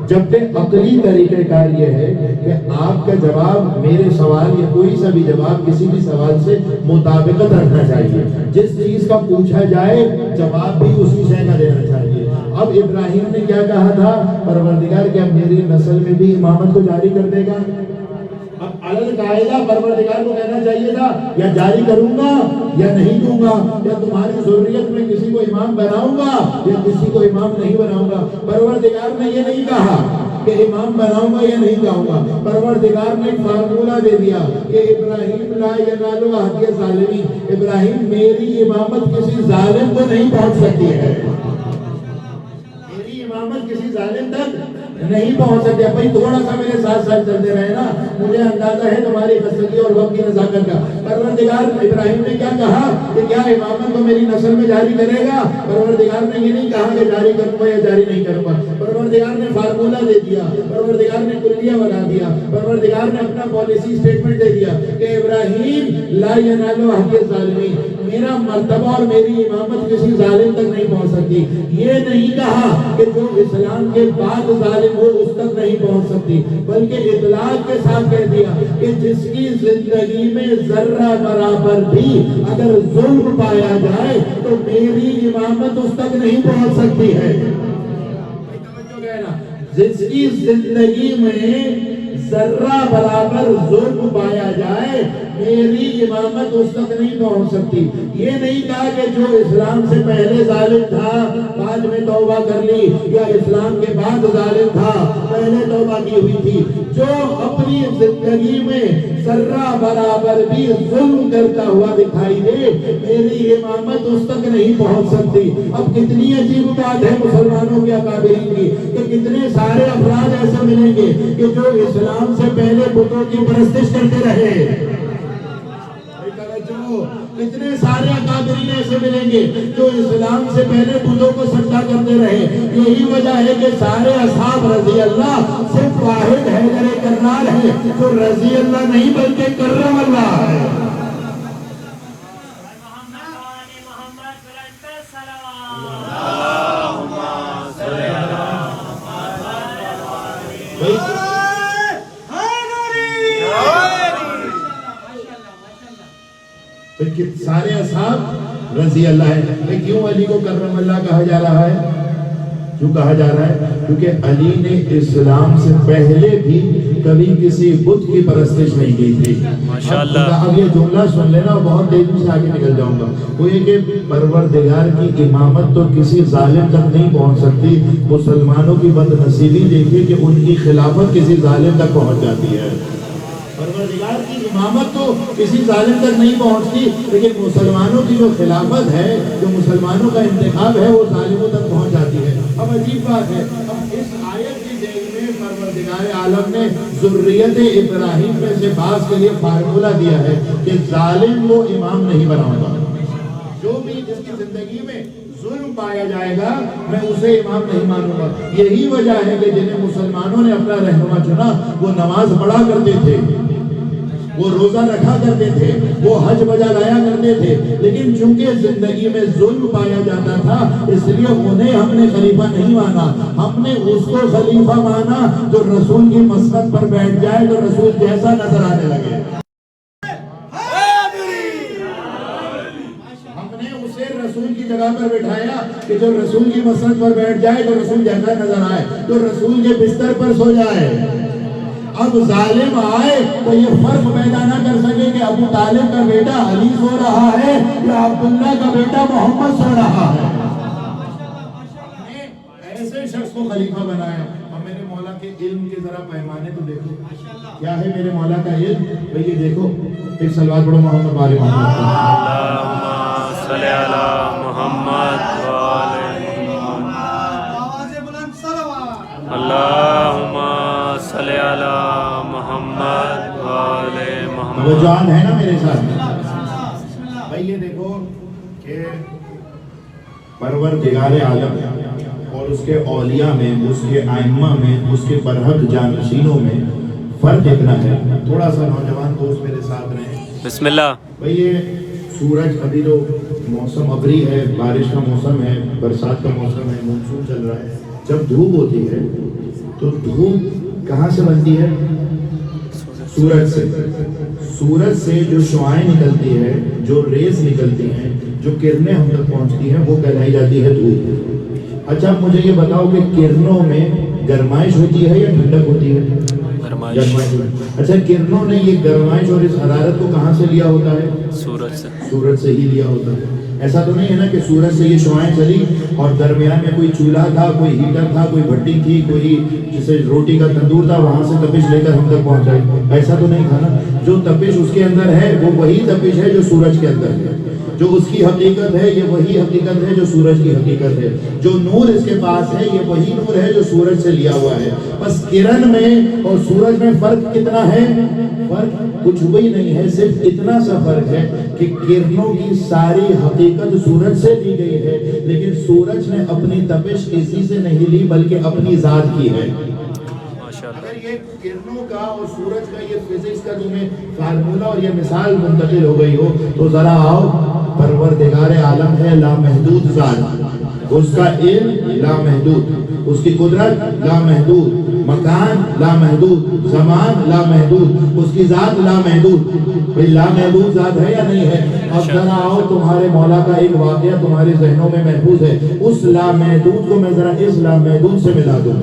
جبکہ عقلی طریقہ کار یہ ہے کہ آپ کا جواب میرے سوال یا کوئی سا بھی جواب کسی بھی سوال سے مطابقت رکھنا چاہیے. جس چیز کا پوچھا جائے جواب بھی اسی شے کا دینا چاہیے. اب ابراہیم نے کیا کہا تھا؟ پروردگار کیا میری نسل میں بھی امامت کو جاری کر دے گا؟ اب علل قاعدہ پروردگار کو کہنا چاہیے تھا یا جاری کروں گا یا نہیں دوں گا، یا تمہاری ضروریت میں کسی کو امام بناؤں گا یا کسی کو امام نہیں بناؤں گا. پروردگار نے یہ نہیں کہا کہ امام بناؤں گا یا نہیں کہوں گا. پروردگار نے ایک فارمولہ دے دیا کہ ابراہیم لا ینال عہد الظالمین، ابراہیم میری امامت کسی ظالم کو نہیں پہنچ سکتی ہے، میری امامت کسی ظالم تک نہیں پہنچ سکتے. بھائی تھوڑا سا میرے ساتھ ساتھ چلتے رہے نا، مجھے اندازہ ہے تمہاری خستگی اور وقت کی نزاکت کا. پروردگار ابراہیم نے کیا کہا کہ کیا امامت کو میری نسل میں جاری کرے گا؟ پروردگار نے یہ نہیں کہا کہ جاری کروں گا یا جاری نہیں کروں گا. پروردگار نے فارمولہ دے دیا، پروردگار نے کلیہ بنا دیا، پروردگار نے اپنا پالیسی سٹیٹمنٹ دے دیا کہ ابراہیم لا ینال عہد الظالمین، میرا مرتبہ اور میری امامت کسی ظالم تک نہیں پہنچ سکتی. یہ نہیں کہا کہ جو اسلام کے بعد ظالم ہو اس تک نہیں پہنچ سکتی، بلکہ اطلاق کے ساتھ کہہ دیا کہ جس کی زندگی میں ذرہ برابر بھی اگر ظلم پایا جائے تو میری امامت اس تک نہیں پہنچ سکتی ہے. جس کی زندگی میں ذرہ برابر ظلم پایا جائے میری امامت اس تک نہیں پہنچ سکتی. یہ نہیں کہا کہ جو اسلام سے پہلے ظالم تھا بعد میں توبہ کر لی، یا اسلام کے بعد ظالم تھا پہلے توبہ کی ہوئی تھی. جو اپنی زندگی میں ذرہ برابر بھی ظلم کرتا ہوا دکھائی دے میری امامت اس تک نہیں پہنچ سکتی. اب کتنی عجیب بات ہے مسلمانوں کے اکابرین کی کہ کتنے سارے افراد ایسے ملیں گے کہ جو اسلام سے پہلے بتوں کی پرستش کرتے رہے. کتنے سارے اکابرین ایسے ملیں گے جو اسلام سے پہلے بتوں کو سجدہ کرتے رہے. یہی وجہ ہے کہ سارے اصحاب رضی اللہ صرف واحد حیدر کرار ہے جو رضی اللہ نہیں بلکہ کرم اللہ ہے. سارے اصحاب رضی اللہ ہے. کیوں علی کو کرم اللہ کہا جا رہا ہے؟ کیوں کہا جا رہا ہے؟ کیونکہ علی نے اسلام سے پہلے بھی کبھی کسی بت کی پرستش نہیں کی تھی. اب یہ جملہ سن لینا، بہت تیزی سے آگے نکل جاؤں گا. وہ یہ کہ پروردگار کی امامت تو کسی ظالم تک نہیں پہنچ سکتی. مسلمانوں کی بد نصیبی دیکھیے کہ ان کی خلافت کسی ظالم تک پہنچ جاتی ہے. پروردگار کی امامت تو کسی ظالم تک نہیں پہنچتی، لیکن مسلمانوں کی جو خلافت ہے، جو مسلمانوں کا انتخاب ہے، وہ ظالموں تک پہنچ جاتی ہے. اب عجیب بات ہے، اب اس آیت کی ذیل میں پروردگار عالم نے ذریت ابراہیم میں سے بعض کے لیے فارمولہ دیا ہے کہ ظالم کو امام نہیں بناؤں گا. جو بھی جس کی زندگی میں ظلم پایا جائے گا میں اسے امام نہیں مانوں گا. یہی وجہ ہے کہ جنہیں مسلمانوں نے اپنا رہنما چنا وہ نماز پڑھا کرتے تھے، وہ روزہ رکھا کرتے تھے، وہ حج بجا لایا کرتے تھے، لیکن چونکہ زندگی میں ظلم پایا جاتا تھا اس لیے انہیں ہم نے خلیفہ نہیں مانا. ہم نے اس کو خلیفہ مانا جو رسول کی مسند پر بیٹھ جائے تو رسول جیسا نظر آنے لگے. رسول کی جگہ پر بٹھایا کہ جو رسول کی مسند پر بیٹھ جائے تو رسول جیسا نظر آئے، تو رسول کے بستر پر سو جائے. اب ظالم آئے تو یہ فرق پیدا نہ کر سکے کہ ابو طالب کا بیٹا علی سو رہا ہے یا عبداللہ کا بیٹا محمد سو رہا ہے. ایسے شخص کو خلیفہ بنایا. اور میرے مولا کے علم کے ذرا پیمانے تو دیکھو کیا ہے میرے مولا کا علم. بھائی یہ دیکھو ایک صلوات پڑھو محمد وآل محمد. اللہم صلی علی محمد وآل محمد. آواز بلند صلوات. اللہم صلی علی محمد وآل محمد. توجہ ہے نا میرے ساتھ. بھائی یہ دیکھو کہ پروردگار عالم اور اس کے اولیاء میں، اس کے ائمہ میں، اس کے برحق جانشینوں میں فرق اتنا ہے. تھوڑا سا نوجوان دوست میرے ساتھ رہیں. بسم اللہ. بھئی یہ سورج ابھی جو موسم ابری ہے، بارش کا موسم ہے، برسات کا موسم ہے، مونسون چل رہا ہے. جب دھوپ ہوتی ہے تو دھوپ کہاں سے بنتی ہے؟ سورج سے. سورج سے جو شعاعیں نکلتی ہے، جو ریز نکلتی ہیں، جو کرنیں ہم تک پہنچتی ہیں، وہ کہلائی جاتی ہے دھوپ. اچھا اب مجھے یہ بتاؤ کہ کرنوں میں گرمائش ہوتی ہے یا ٹھنڈک ہوتی ہے؟ گرمائش. اچھا کرنوں نے یہ گرمائش اور اس حرارت کو کہاں سے لیا ہوتا ہے؟ سورج سے. سورج سے ہی لیا ہوتا ہے. ایسا تو نہیں ہے نا کہ سورج سے یہ شعاعیں چلی اور درمیان میں کوئی چولہا تھا، کوئی ہیٹر تھا، کوئی بھٹی تھی، کوئی جسے روٹی کا تندور تھا، وہاں سے تپش لے کر ہم تک پہنچائی. ایسا تو نہیں تھا نا. جو تپش اس کے اندر ہے وہ وہی تپش ہے جو سورج کے اندر ہے. جو اس کی حقیقت ہے یہ وہی حقیقت ہے جو سورج کی حقیقت ہے. جو نور اس کے پاس ہے یہ وہی نور ہے جو سورج سے لیا ہوا ہے. بس کرن میں اور سورج میں فرق کتنا ہے؟ فرق کچھ بھی نہیں ہے، صرف اتنا سا فرق ہے کہ کرنوں کی ساری حقیقت سورج سے لی گئی ہے، لیکن سورج نے اپنی تپش کسی سے نہیں لی بلکہ اپنی ذات کی ہے. اگر یہ کرنوں کا اور سورج کا یہ فزکس کا تمہیں فارمولا اور یہ مثال منتقل ہو گئی ہو تو ذرا آؤ. پروردگار عالم ہے لامحدود ذات، اس کا علم لامحدود، اس کی قدرت لامحدود، مکان لامحدود، زمان لامحدود، اس کی ذات لامحدود. بھئی لامحدود ذات ہے یا نہیں ہے؟ اب ذرا آؤ تمہارے مولا کا ایک واقعہ تمہارے ذہنوں میں محفوظ ہے، اس لامحدود کو میں ذرا اس لامحدود سے ملا دوں.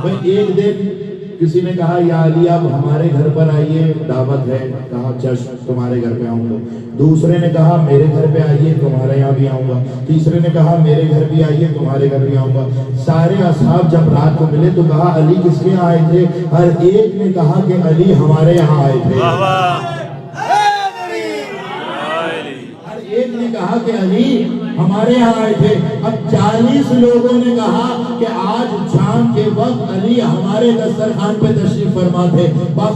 بھئی ایک دن کسی نے کہا یا علی آپ ہمارے گھر پر آئیے، دعوت ہے. کہا چشم تمہارے گھر پہ آؤں گا. دوسرے نے کہا میرے گھر پہ آئیے، تمہارے یہاں بھی آؤں گا. تیسرے نے کہا میرے گھر بھی آئیے، تمہارے گھر بھی آؤں گا. سارے اصحاب جب رات کو ملے تو کہا علی کس کے یہاں آئے تھے؟ ہر ایک نے کہا کہ علی ہمارے یہاں آئے تھے. ہر ایک نے کہا کہ علی ہمارے یہاں آئے تھے. اب 40 لوگوں نے کہا کہ آج شام کے وقت علی ہمارے دسترخوان پہ تشریف فرما تھے.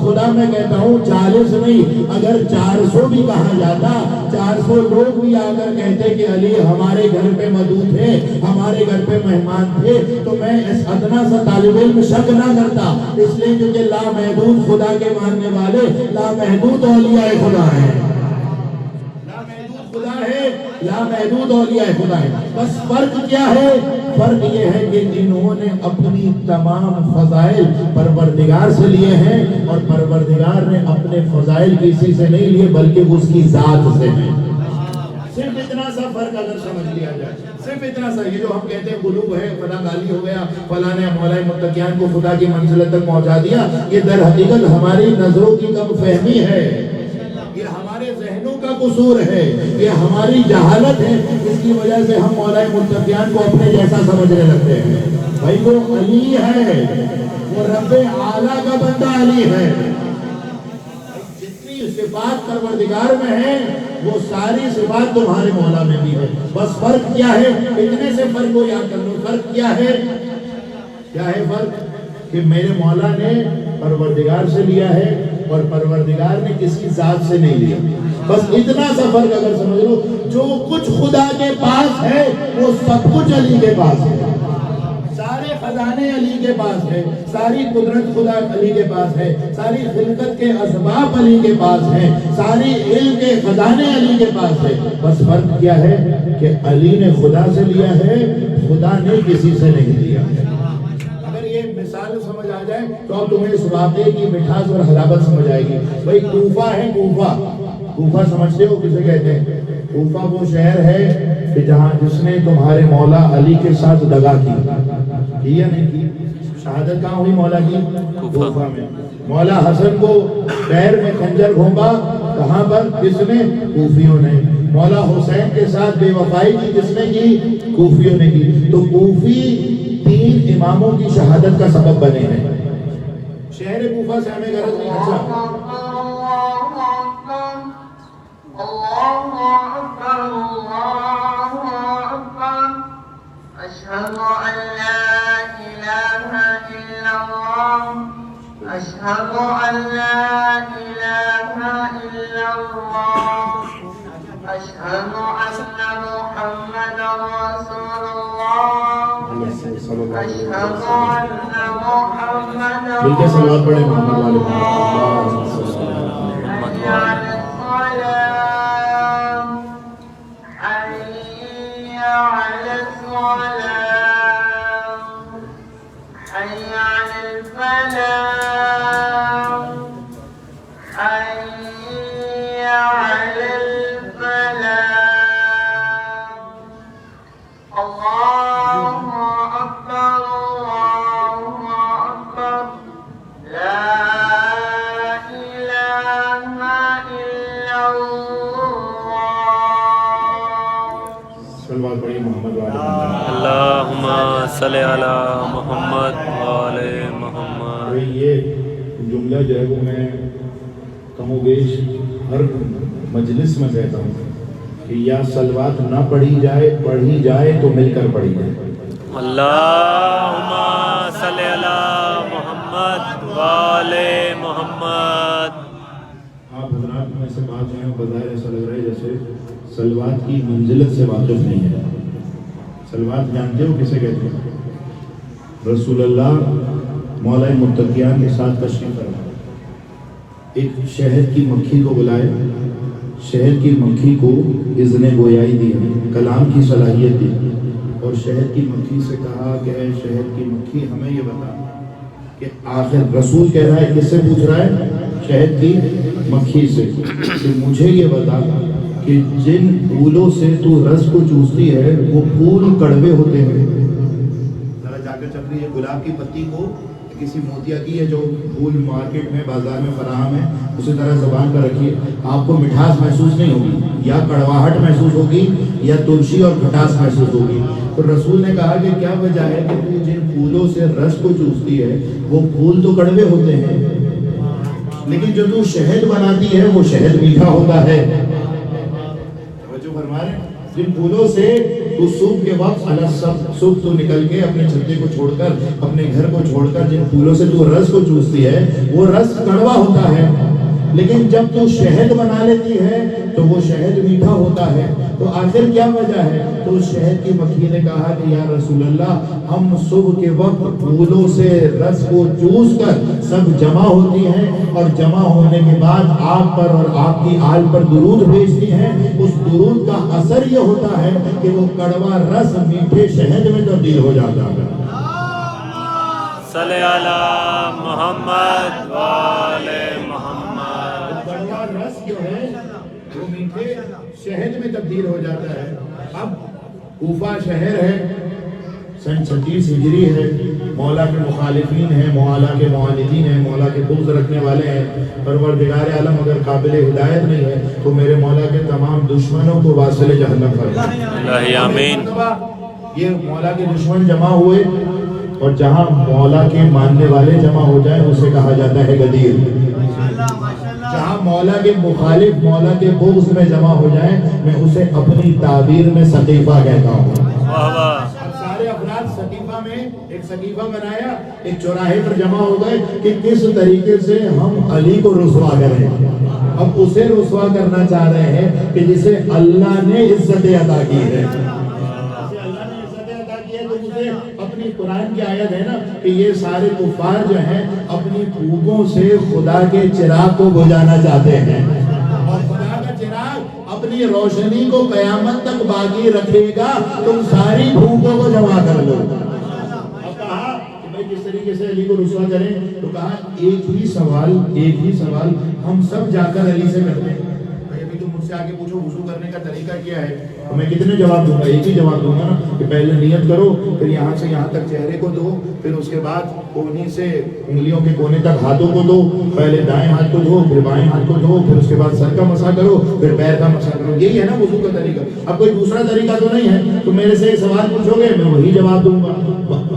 خدا میں کہتا ہوں 40 نہیں، اگر 400 بھی کہا جاتا، 400 لوگ بھی آ کر کہتے کہ علی ہمارے گھر پہ موجود تھے، ہمارے گھر پہ مہمان تھے، تو میں اس ادنا سا طالب علم شک نہ کرتا. اس لیے کیونکہ لامحدود خدا کے ماننے والے لامحدود اولیاء خدا ہیں. خدا ہے لامحدود اولیاء خدا ہے. بس فرق کیا ہے؟ فرق یہ ہے کہ انہوں نے اپنی تمام فضائل پروردگار سے لیے ہیں اور پروردگار نے اپنے فضائل کسی سے نہیں لیے بلکہ اس کی ذات سے ہیں. صرف اتنا سا فرق اگر سمجھ لیا جائے، صرف اتنا سا. یہ جو ہم کہتے ہیں قلوب ہے، فلاں غالی ہو گیا، فلاں نے مولا متقیان کو خدا کی منزلت تک پہنچا دیا، یہ در حقیقت ہماری نظروں کی کم فہمی ہے، یہ ہمارے ذہنوں کا قصور ہے، یہ ہماری جہالت ہے. اس کی وجہ سے ہم مولا متقیان کو اپنے جیسا سمجھنے لگتے ہیں. بھائی وہ علی ہے، وہ رب اعلیٰ کا بندہ علی ہے. جتنی صفات پروردگار میں ہیں وہ ساری صفات تمہارے مولا میں بھی ہے. بس فرق کیا ہے؟ اتنے سے فرق کو یاد کر لو. فرق کیا ہے؟ کیا ہے فرق؟ کہ میرے مولا نے پروردگار سے لیا ہے اور پروردگار نے کسی ذات سے نہیں لیا. بس اتنا سا فرق اگر سمجھ لو. جو کچھ خدا کے پاس ہے وہ سب کچھ علی کے پاس ہے. سارے خزانے علی کے پاس ہے، ساری قدرت خدا علی کے پاس ہے، ساری خلقت کے اسباب علی کے پاس ہے، ساری علم کے خزانے علی کے پاس ہے. بس فرق کیا ہے کہ علی نے خدا سے لیا ہے، خدا نے کسی سے نہیں لیا. مثال سمجھ آ جائے تو اب تمہیں اس واقعے کی مٹھاس اور حلاوت سمجھ آئے گی. بھئی کوفہ ہے، کوفہ سمجھتے ہو کسے کہتے ہیں؟ کوفہ وہ شہر ہے کہ جہاں جس نے تمہارے مولا علی کے ساتھ دغا کی یا نہیں کی؟ شہادت کہاں ہوئی مولا کی؟ کوفہ میں. مولا حسن کو پیر میں خنجر گھونپا، کہاں پر؟ کس نے؟ کوفیوں نے. مولا حسین کے ساتھ بے وفائی کی کس نے کی؟ کوفیوں نے کی. تو کوفی 3 اماموں کی شہادت کا سبب بنے ہیں. شہر کوفہ سے ہمیں غرض نہیں. اچھا أشهد أن لا إله إلا الله أشهد أن لا إله إلا الله أشهد أن محمدا رسول الله أشهد أن محمدا مل کے صلوات پڑھیں محمد والے حي على الصلاة حي على الصلاة حي على الفلاح حي على الفلاح الله أكبر الله أكبر لا إله إلا الله. صلوات پڑھیں محمد والے اللہم صلی علی محمد وآل محمد. یہ جملہ جو ہے وہ میں کم و بیش ہر مجلس میں کہتا ہوں کہ یا صلوات نہ پڑھی جائے تو مل کر پڑھی جائے. اللہم صلی علی محمد وآل محمد. آپ حضرات میں سے بات جو ہے بظاہر ایسا لگ رہا ہے جیسے صلوات کی منزلت سے واقف نہیں ہے. صلوات جانتے ہو کسے کہتے ہیں؟ رسول اللہ مولا متقیان کے ساتھ تشریف فرما ایک شہد کی مکھی کو بلائے, شہد کی مکھی کو اذن گویائی دی, کلام کی صلاحیت دی, اور شہد کی مکھی سے کہا کہ اے شہد کی مکھی ہمیں یہ بتا کہ آخر رسول کہہ رہا ہے, کس سے پوچھ رہا ہے؟ شہد کی مکھی سے, کہ مجھے یہ بتا کہ جن پھولوں سے تو رس کو چوستی ہے وہ پھول کڑوے ہوتے ہیں. ذرا جا کر چکری یہ گلاب کی پتی کو کسی موتیا کی ہے جو پھول مارکیٹ میں بازار میں فراہم ہے, اسی طرح زبان پر رکھیے, آپ کو مٹھاس محسوس نہیں ہوگی, یا کڑواہٹ محسوس ہوگی یا تلسی اور کھٹاس محسوس ہوگی. تو رسول نے کہا کہ کیا وجہ ہے کہ تو جن پھولوں سے رس کو چوستی ہے وہ پھول تو کڑوے ہوتے ہیں, لیکن جو تو شہد بناتی ہے وہ شہد میٹھا ہوتا ہے. توجہ فرما رہے ہیں؟ جن پھولوں سے تو صبح کے وقت صبح تو نکل کے اپنے چھتے کو چھوڑ کر اپنے گھر کو چھوڑ کر جن پھولوں سے تو رس کو چوستی ہے وہ رس کڑوا ہوتا ہے, لیکن جب تو شہد بنا لیتی ہے تو وہ شہد میٹھا ہوتا ہے. تو آخر کیا وجہ ہے؟ تو شہد کی مکھی نے کہا کہ یا رسول اللہ ہم صبح کے وقت پھولوں سے رس کو چوس کر سب جمع ہوتی ہیں, اور جمع ہونے کے بعد آپ پر اور آپ کی آل پر درود بھیجتی ہیں. اس درود کا اثر یہ ہوتا ہے کہ وہ کڑوا رس میٹھے شہد میں تبدیل ہو جاتا ہے. صلی علی محمد وآل محمد. کڑوا رس جو ہے وہ میٹھے شہد میں تبدیل ہو جاتا ہے. اب کوفہ شہر ہے, سن 36 ہجری ہے, مولا کے مخالفین ہیں, مولا کے معاندین ہیں, مولا کے بغض رکھنے والے ہیں. پروردگار عالم اگر قابل ہدایت نہیں ہے تو میرے مولا کے تمام دشمنوں کو واصل جہنم فرما. اللہ آمین. یہ مولا کے دشمن جمع ہوئے, اور جہاں مولا کے ماننے والے جمع ہو جائیں اسے کہا جاتا ہے غدیر. جہاں مولا کے مخالف مولا کے بغض میں جمع ہو جائیں میں اسے اپنی تعبیر میں سقیفہ کہتا ہوں. سارے افراد سقیفہ میں ایک سقیفہ بنایا, ایک چوراہے پر جمع ہو گئے کہ کس طریقے سے ہم علی کو رسوا کریں. اب اسے رسوا کرنا چاہ رہے ہیں کہ جسے اللہ نے عزت عطا کی ہے. اپنی قرآن کی آیت ہے نا کہ یہ سارے کفار جو ہیں اپنی پھوکوں سے خدا کے چراغ کو بجھانا چاہتے ہیں, اور خدا کا چراغ اپنی روشنی کو قیامت تک باقی رکھے گا. تم ساری پھوکوں کو جمع کر لو. اب کہا کہ بھائی کس طریقے سے علی کو رسوا کریں, تو کہا ایک ہی سوال ہم سب جا کر علی سے کرتے ہیں. ابھی تم مجھ سے آگے پوچھو وضو کرنے کا طریقہ کیا ہے, تو میں کتنے جواب دوں گا؟ ایک ہی جواب دوں گا نا کہ پہلے نیت کرو, پھر یہاں سے یہاں تک چہرے کو دھو, پھر اس کے بعد کونی سے انگلیوں کے کونے تک ہاتھوں کو دھو, پہلے دائیں ہاتھ کو دھو, پھر بائیں ہاتھ کو دھو, پھر اس کے بعد سر کا مسح کرو, پھر پیر کا مسح کرو. یہی ہے نا وضو کا طریقہ. اب کوئی دوسرا طریقہ تو نہیں ہے. تو میرے سے ایک سوال پوچھو گے میں وہی جواب دوں گا.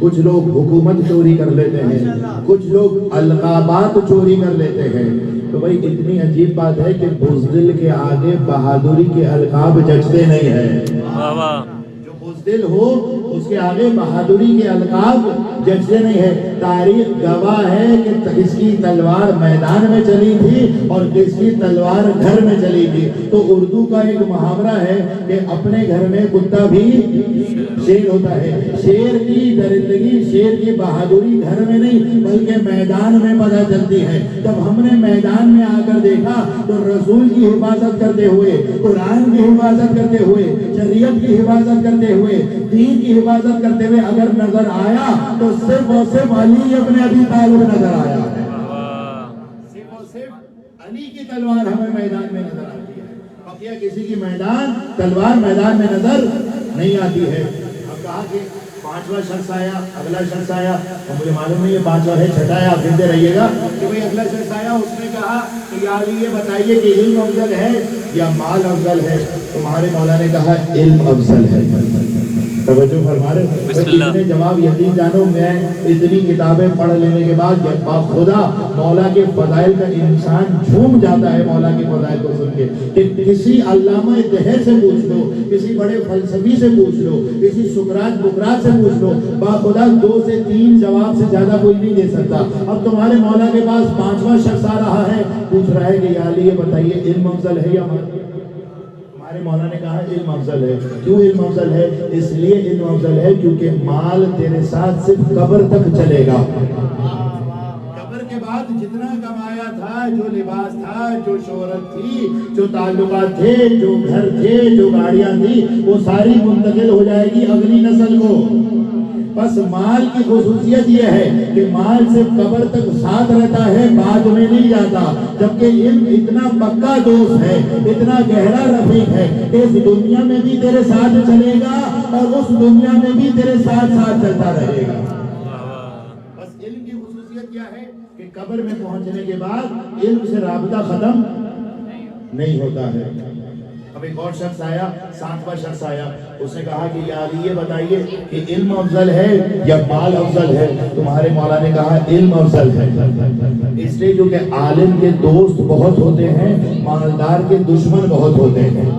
کچھ لوگ حکومت چوری کر لیتے ہیں، کچھ لوگ القابات چوری کر لیتے ہیں۔ تو بھائی اتنی عجیب بات ہے کہ بزدل کے آگے بہادری کے القاب جچتے نہیں ہیں۔ جو بزدل ہو اس کے آگے بہادری کے القاب جچتے نہیں ہے۔ تاریخ گواہ ہے کہ کس کی تلوار میدان میں چلی تھی اور کس کی تلوار گھر میں چلی تھی۔ تو اردو کا ایک محاورہ ہے کہ اپنے گھر میں کتا بھی شیر ہوتا ہے۔ شیر کی درندگی، شیر کی بہادری گھر میں نہیں بلکہ میدان میں پتہ چلتی ہے۔ جب ہم نے میدان میں آ کر دیکھا تو رسول کی حفاظت کرتے ہوئے، قرآن کی حفاظت کرتے ہوئے، شریعت کی حفاظت کرتے ہوئے، دین کی حفاظت کرتے ہوئے اگر نظر آیا تو صرف اور صرف علی ابن ابی طالب نظر آیا ہے۔ صرف اور صرف علی کی تلوار ہمیں میدان میں نظر آتی ہے، بقیہ کسی کی تلوار میدان میں نظر نہیں آتی ہے۔ اب کہا کہ پانچواں شخص آیا، اگلا شخص آیا، اور مجھے معلوم نہیں یہ پانچواں ہے، چھٹا ہے، آپ گنتے رہیے گا کہ بھئی اگلا شخص آیا، اس نے کہا کہ یا علی یہ بتائیے کہ علم افضل ہے یا مال افضل ہے؟ تمہارے مولا نے کہا علم افضل ہے۔ توجہ فرما رہے ہیں؟ نے جواب یقین جانو، میں اتنی کتابیں پڑھ لینے کے بعد خدا مولا کے فضائل کا انسان جھوم جاتا ہے مولا کے فضائل کو سن کے، کہ کسی علامہ دہر سے پوچھ لو، کسی بڑے فلسفی سے پوچھ لو، کسی سقراط بقراط سے پوچھ لو، باخدا 2 سے 3 جواب سے زیادہ کوئی نہیں دے سکتا۔ اب تمہارے مولا کے پاس پانچواں شخص آ رہا ہے، پوچھ رہا ہے کہ یا علی یہ بتائیے علم افضل ہے یا مال؟ مولا نے کہا علم افضل ہے۔ کیوں علم افضل ہے؟ اس لیے علم افضل ہے کیونکہ مال تیرے ساتھ صرف قبر تک چلے گا۔ قبر کے بعد جتنا کمایا تھا، جو لباس تھا، جو شہرت تھی، جو تعلقات تھے، جو گھر تھے، جو گاڑیاں تھی، وہ ساری منتقل ہو جائے گی اگلی نسل کو۔ بس مال کی خصوصیت یہ ہے کہ مال سے قبر تک ساتھ رہتا ہے، بعد میں نہیں جاتا، جبکہ علم اتنا پکا دوست ہے، اتنا گہرا رفیق ہے کہ اس دنیا میں بھی تیرے ساتھ چلے گا اور اس دنیا میں بھی تیرے ساتھ ساتھ چلتا رہے گا۔ بس علم کی خصوصیت کیا ہے کہ قبر میں پہنچنے کے بعد علم سے رابطہ ختم نہیں ہوتا ہے۔ اب ایک اور شخص آیا، 7واں شخص آیا، اس نے کہا کہ یا علی یہ بتائیے کہ علم افضل ہے یا مال افضل ہے؟ تمہارے مولا نے کہا علم افضل ہے، اس لیے جو کہ عالم کے دوست بہت ہوتے ہیں، مالدار کے دشمن بہت ہوتے ہیں۔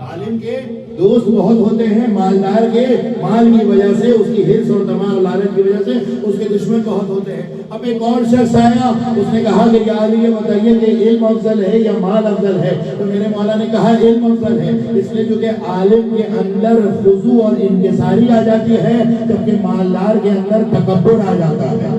عالم کے دوست بہت ہوتے ہیں، مالدار کے مال کی وجہ سے، اس کی حرص اور طمع اور لالچ کی وجہ سے اس کے دشمن بہت ہوتے ہیں۔ اب ایک اور شخص آیا، اس نے کہا کہ یا علی یہ بتائیے کہ علم افضل ہے یا مال افضل ہے؟ تو میرے مولا نے کہا علم افضل ہے، اس لیے کیونکہ عالم کے اندر خضوع اور انکساری آ جاتی ہے، جبکہ مالدار کے اندر تکبر آ جاتا ہے۔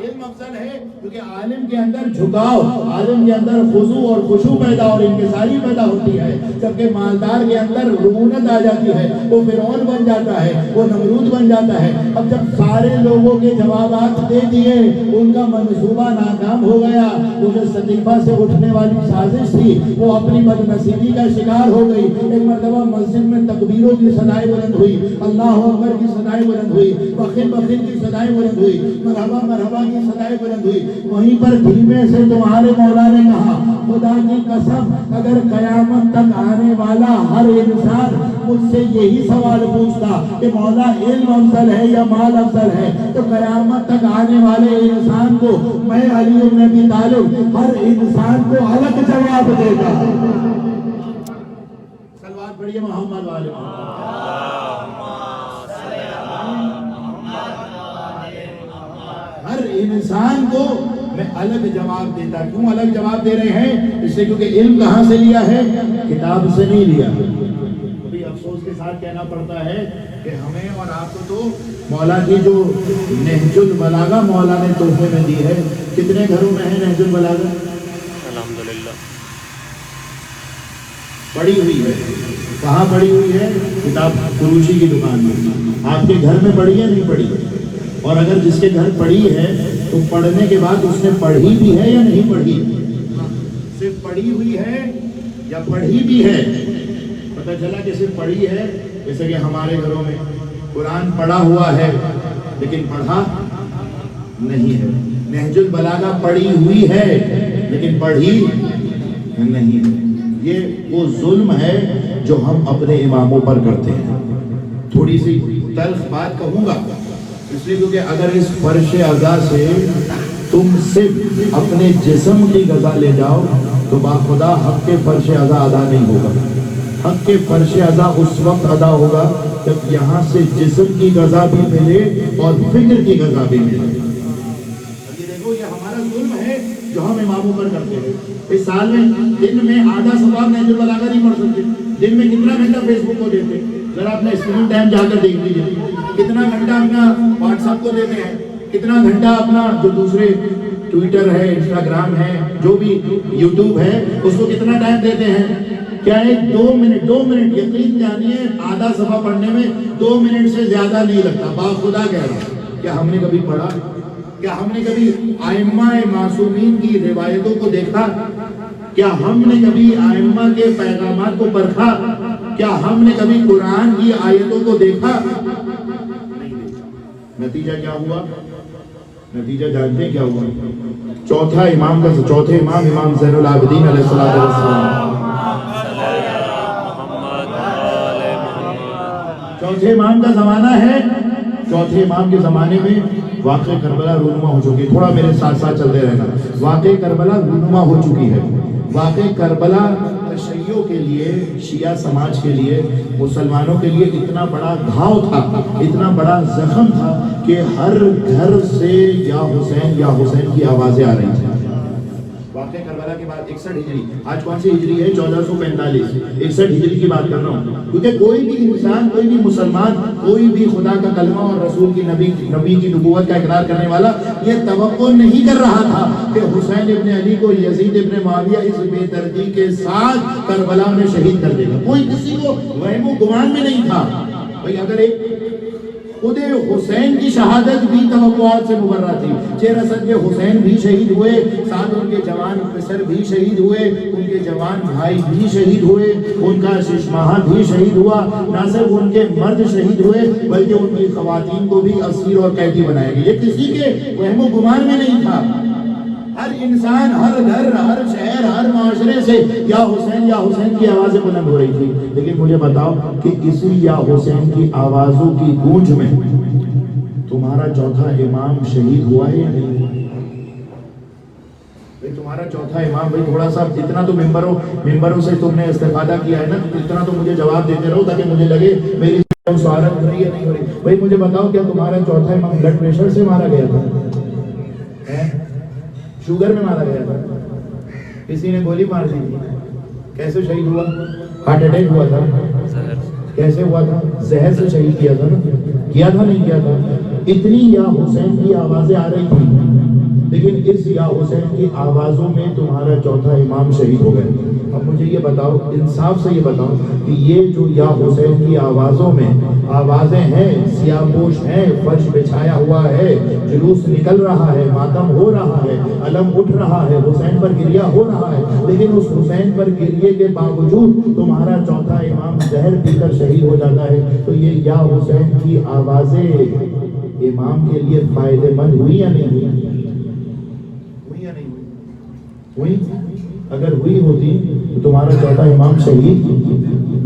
علم افضل ہے کیونکہ عالم کے اندر جھکاؤ، عالم کے اندر خضوع اور خشوع پیدا اور انکساری پیدا ہوتی ہے، جبکہ مالدار کے اندر رعونت آ جاتی ہے، وہ فرعون بن جاتا ہے، وہ نمرود بن جاتا ہے۔ اب جب سارے لوگوں کے جوابات دے دیے، ان کا منصوبہ ناکام ہو گیا، وہ جو صدیفہ سے اٹھنے والی سازش تھی وہ اپنی بد نصیبی کا شکار ہو گئی۔ ایک مرتبہ مسجد میں تکبیروں کی صدائیں بلند ہوئی، اللہ اکبر کی صدائیں بلند ہوئی، بخیر بخیر کی صدائیں بلند ہوئی، مرحبا مرحبا کی صدائیں بلند ہوئی۔ وہیں پر دھیمے سے تمہارے مولا نے کہا خدا کی قسم اگر قیامت تک آنے والا ہر انسان مجھ سے یہی سوال پوچھتا کہ مولا علم افضل ہے یا مال افضل ہے، تو قیامت تک آنے والے انسان کو میں علی بن ابی طالب ہر انسان کو الگ جواب دیتا۔ صلوات پڑھیے محمد والے ہر انسان کو میں الگ جواب دیتا۔ کیوں الگ جواب دے رہے ہیں؟ اس لیے کیونکہ علم کہاں سے لیا ہے؟ کتاب سے نہیں لیا۔ ابھی افسوس کے ساتھ کہنا پڑتا ہے کہ ہمیں اور آپ کو تو مولا کی جو نہج البلاغہ مولا نے تحفے میں دی ہے، کتنے گھروں میں ہے نہج البلاغہ؟ الحمدللہ پڑی ہوئی ہے۔ کہاں پڑی ہوئی ہے؟ کتاب فروشی کی دکان میں۔ آپ کے گھر میں پڑھی ہے نہیں پڑھی؟ اور اگر جس کے گھر پڑھی ہے تو پڑھنے کے بعد اس نے پڑھی بھی ہے یا نہیں پڑھی؟ صرف پڑھی ہوئی ہے یا پڑھی بھی ہے؟ پتہ چلا کہ صرف پڑھی ہے، جیسے کہ ہمارے گھروں میں قرآن پڑھا ہوا ہے لیکن پڑھا نہیں ہے۔ نہج البلاغہ پڑھی ہوئی ہے لیکن پڑھی نہیں ہے۔ یہ وہ ظلم ہے جو ہم اپنے اماموں پر کرتے ہیں۔ تھوڑی سی تلخ بات کہوں گا، اس لیے کیونکہ اگر اس فرش عزا سے تم صرف اپنے جسم کی غذا لے جاؤ تو باخدا حق کے فرش عزا ادا نہیں ہوگا. حق کے فرش عزا اس وقت ادا ہوگا جب یہاں سے جسم کی غذا بھی ملے اور فکر کی غذا بھی ملے. یہ دیکھو، یہ ہمارا ظلم ہے جو ہم اماموں پر کرتے ہیں. اس سال میں دن میں آدھا ثواب نہج البلاغہ نہیں پڑھ سکتے. دن میں کتنا گھنٹہ فیس بک کو دیتے، ذرا اپنا اسکرین ٹائم جا کر دیکھ لیجیے. کتنا گھنٹہ اپنا واٹس ایپ کو دیتے ہیں، کتنا گھنٹہ اپنا جو دوسرے ٹویٹر ہے، انسٹاگرام ہے، جو بھی یوٹیوب ہے، اس کو کتنا ٹائم دیتے ہیں. کیا ہے 2 منٹ یقین جانیے آدھا صفحہ پڑھنے میں 2 منٹ سے زیادہ نہیں لگتا. باخدا کہہ رہا ہوں، کیا ہم نے کبھی پڑھا؟ کیا ہم نے کبھی ائمہ معصومین کی روایتوں کو دیکھا؟ کیا ہم نے کبھی ائمہ کے پیغامات کو پرکھا؟ کیا ہم نے کبھی قرآن کی آیتوں کو دیکھا؟ نتیجہ کیا ہوا؟ نتیجہ جانتے کیا ہوا؟ چوتھے امام امام زین العابدین علیہ السلام، چوتھے امام کا زمانہ ہے. چوتھے امام کے زمانے میں واقع کربلا رونما ہو چکی. تھوڑا میرے ساتھ ساتھ چلتے رہنا. واقع کربلا رونما ہو چکی ہے. واقع کربلا تشیع کے لیے، شیعہ سماج کے لیے، مسلمانوں کے لیے اتنا بڑا گھاؤ تھا، اتنا بڑا زخم تھا کہ ہر گھر سے یا حسین کی آوازیں آ رہی تھیں. واقع کربلا کے بعد 61 ہجری، آج کون سی ہجری ہے؟ 1445. 61 ہجری کی بات کر رہا ہوں، کیونکہ کوئی بھی انسان، کوئی بھی مسلمان، کوئی بھی خدا کا کلمہ اور رسول کی نبی کی نبوت کا اقرار کرنے والا یہ توقع نہیں کر رہا تھا کہ حسین ابن علی کو یزید ابن معاویہ اس بے دردی کے ساتھ کربلا میں شہید کر دے گا. کوئی کسی کو وہم و گمان میں نہیں تھا. بھائی اگر ایک خود حسین کی شہادت بھی توقعات سے مبرہ تھی. چیر اسد کے حسین بھی شہید ہوئے، ساتھ ان کے جوان پسر بھی شہید ہوئے، ان کے جوان بھائی بھی شہید ہوئے، ان کا ششماہا بھی شہید ہوا. نہ صرف ان کے مرد شہید ہوئے بلکہ ان کی خواتین کو بھی اسیر اور قیدی بنایا گیا. یہ کسی کے وہم و گمان میں نہیں تھا. ہر انسان، ہر گھر، ہر شہر، ہر معاشرے سے یا حسین کی آوازیں بلند ہو رہی تھی. لیکن مجھے بتاؤ کہ اسی یا حسین کی آوازوں کی گونج میں تمہارا چوتھا امام شہید ہوا ہے یا نہیں؟ تمہارا چوتھا امام، بھائی تھوڑا سا اتنا تو ممبروں سے تم نے استفادہ کیا ہے نا، اتنا تو مجھے جواب دیتے رہو تاکہ مجھے لگے میری سوالت ہو رہی ہے نہیں ہو رہی. بھائی مجھے بتاؤ کیا تمہارا چوتھا امام بلڈ پریشر سے مارا گیا تھا؟ شوگر میں مارا گیا تھا؟ کسی نے گولی مار دی تھی؟ کیسے شہید ہوا؟ ہارٹ اٹیک ہوا تھا؟ کیسے ہوا تھا؟ زہر سے شہید کیا تھا نا؟ کیا تھا نہیں کیا تھا؟ اتنی یا حسین کی آوازیں آ رہی تھی، لیکن اس یا حسین کی آوازوں میں تمہارا چوتھا امام شہید ہو گئے. اب مجھے یہ بتاؤ، انصاف سے یہ بتاؤ کہ یہ جو یا حسین کی آوازوں میں آوازیں ہیں، سیاہ پوش ہیں، فرش بچھایا ہوا ہے، جلوس نکل رہا ہے، ماتم ہو رہا ہے، علم اٹھ رہا ہے، حسین پر گریہ ہو رہا ہے، لیکن اس حسین پر گریے کے باوجود تمہارا چوتھا امام زہر پی کر شہید ہو جاتا ہے، تو یہ یا حسین کی آوازیں امام کے لیے فائدہ مند ہوئی یا نہیں ہوئی؟ ہوئی یا نہیں ہوئی؟ اگر ہوئی ہوتی تو تمہارا چوتھا امام شہید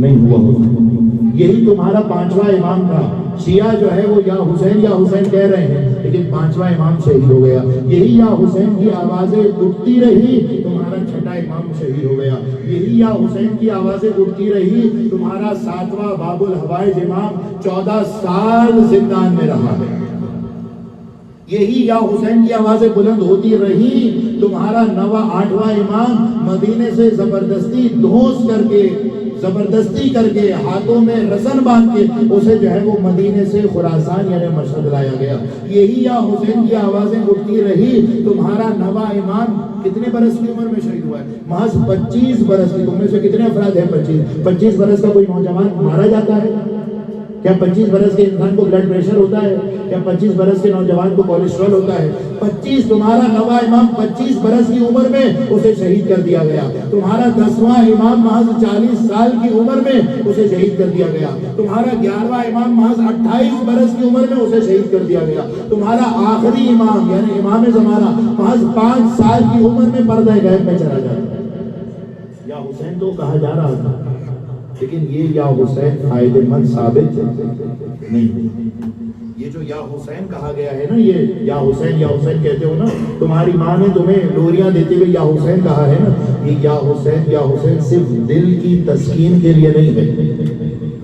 نہیں ہوا ہوتا. یہی تمہارا پانچواں امام تھا. شیعہ جو ہے وہ یا حسین کہہ رہے ہیں، لیکن پانچواں امام شہید ہو گیا. یہی یا حسین کی آوازیں اٹھتی رہی، تمہارا چھٹا امام شہید ہو گیا. یہی یا حسین کی آوازیں اٹھتی رہی، تمہارا ساتواں باب الحوائج امام 14 سال زندان میں رہا ہے. یہی یا حسین کی آوازیں بلند ہوتی رہی، تمہارا 9واں 8واں امام مدینے سے زبردستی کر کے ہاتھوں میں رسن باندھ کے اسے جو ہے وہ مدینے سے خراسان یعنی مشہد لایا گیا. یہی یا حسین کی آوازیں اٹھتی رہی، تمہارا 9واں امام کتنے برس کی عمر میں شہید ہوا ہے؟ محض 25 برس کی. تم میں سے کتنے افراد ہیں 25 برس کا کوئی نوجوان مارا جاتا ہے؟ کیا 25 برس کے انسان کو بلڈ پریشر ہوتا ہے؟ کیا 25 برس کے نوجوان کو کولیسٹرول ہوتا ہے؟ 25 تمہارا 9واں امام 25 برس کی عمر میں اسے شہید کر دیا گیا. تمہارا 10واں امام محض 40 سال کی عمر میں اسے شہید کر دیا گیا. تمہارا 11واں امام محض 28 برس کی عمر میں اسے شہید کر دیا گیا. تمہارا آخری امام یعنی امام زمانہ محض 5 سال کی عمر میں پردہ غیب میں چلا جاتا ہے. یا حسین تو کہا جا رہا تھا، لیکن یہ یا حسین فائدے مند ثابت نہیں. یہ جو یا حسین کہا گیا ہے نا، یہ یا حسین کہتے ہو نا، تمہاری ماں نے تمہیں لوریاں دیتے ہوئے یا حسین کہا ہے نا، یہ یا حسین صرف دل کی تسکین کے لیے نہیں ہے.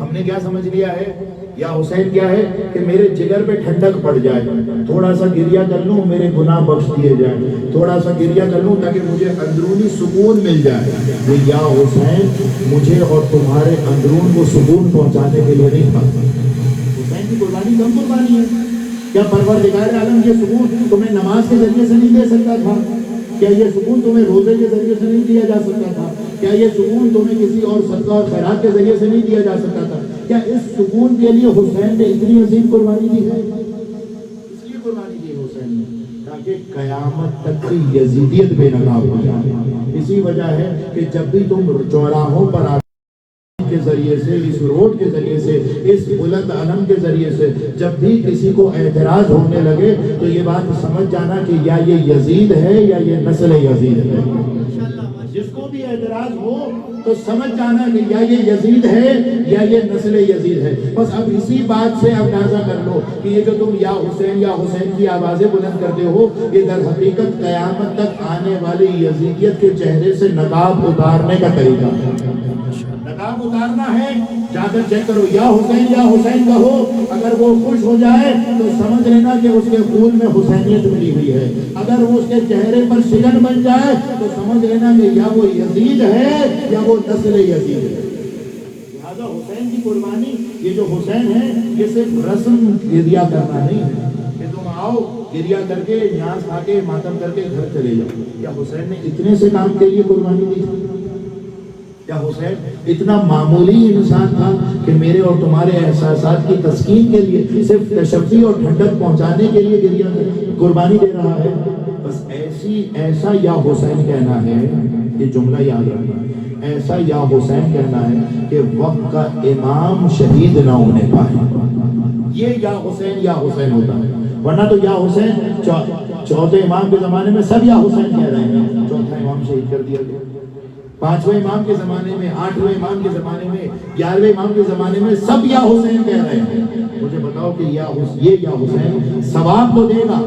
ہم نے کیا سمجھ لیا ہے؟ یا حسین کیا ہے کہ میرے جگر پہ ٹھنڈک پڑ جائے، تھوڑا سا گریہ کر لوں میرے گناہ بخش دیے جائیں، تھوڑا سا گریہ کر لوں تاکہ مجھے اندرونی سکون مل جائے. یہ یا حسین مجھے اور تمہارے اندرون کو سکون پہنچانے کے لیے نہیں تھا. حسین کی قربانی کم قربانی ہے. کیا پروردگار عالم یہ سکون تمہیں نماز کے ذریعے سے نہیں دے سکتا تھا؟ کیا یہ سکون تمہیں روزے کے ذریعے سے نہیں دیا جا سکتا تھا؟ کیا یہ سکون تمہیں کسی اور صدقہ اور خیرات کے ذریعے سے نہیں دیا جا سکتا تھا؟ کیا اس سکون کے لیے حسین نے اتنی عظیم قربانی دی ہے؟ اس لیے قربانی دی حسین نے تاکہ قیامت تک کی یزیدیت بے نقاب ہو جائے. اسی وجہ ہے کہ جب بھی تم چوراہوں پر کے ذریعے سے، اس روڈ کے ذریعے سے، اس بلند علم کے ذریعے سے جب بھی کسی کو اعتراض ہونے لگے تو یہ بات سمجھ جانا کہ یا یہ یزید ہے یا یہ نسل یزید ہے. جس کو بھی اعتراض ہو تو سمجھ جانا کہ یا یہ یزید ہے یا یہ نسل یزید ہے. بس اب اسی بات سے اندازہ کر لو کہ یہ جو تم یا حسین کی آوازیں بلند کرتے ہو، یہ در حقیقت قیامت تک آنے والی یزیدیت کے چہرے سے نقاب اتارنے کا طریقہ ہے. نقاب اتارنا ہے. جا کر چیک کرو، یا حسین کہو. اگر وہ خوش ہو جائے تو سمجھ لینا کہ اس کے خون میں حسینیت ملی ہوئی ہے. اگر وہ اس کے چہرے پر شکن بن جائے تو سمجھ لینا کہ یا وہ یزید ہے یا وہ نسل یزید ہے. لہٰذا حسین کی قربانی، یہ جو حسین ہے، یہ صرف رسم گریہ کرنا نہیں ہے کہ تم آؤ گریہ کر کے نیاز کھا کے ماتم کر کے گھر چلے جاؤ. کیا حسین نے اتنے سے کام کے لیے قربانی دی تھی؟ کیا حسین اتنا معمولی انسان تھا کہ میرے اور تمہارے احساسات کی تسکین کے لیے، صرف تشفی اور ٹھنڈک پہنچانے کے لیے گریہ قربانی دے رہا ہے؟ بس ایسا یا حسین کہنا ہے، یہ جملہ یاد رکھنا، ایسا یا حسین کہنا ہے کہ وقت کا امام شہید نہ ہونے پائے. یہ یا حسین ہوتا ہے. ورنہ تو یا حسین چوتھے امام کے زمانے میں سب یا حسین کہہ رہے ہیں. چوتھا امام شہید کر دیا گیا. 5ویں امام کے زمانے میں، 8ویں امام کے زمانے میں، 11ویں امام کے زمانے میں سب یا حسین کہہ رہے ہیں. مجھے بتاؤ کہ یہ یا حسین ثواب تو دے گا.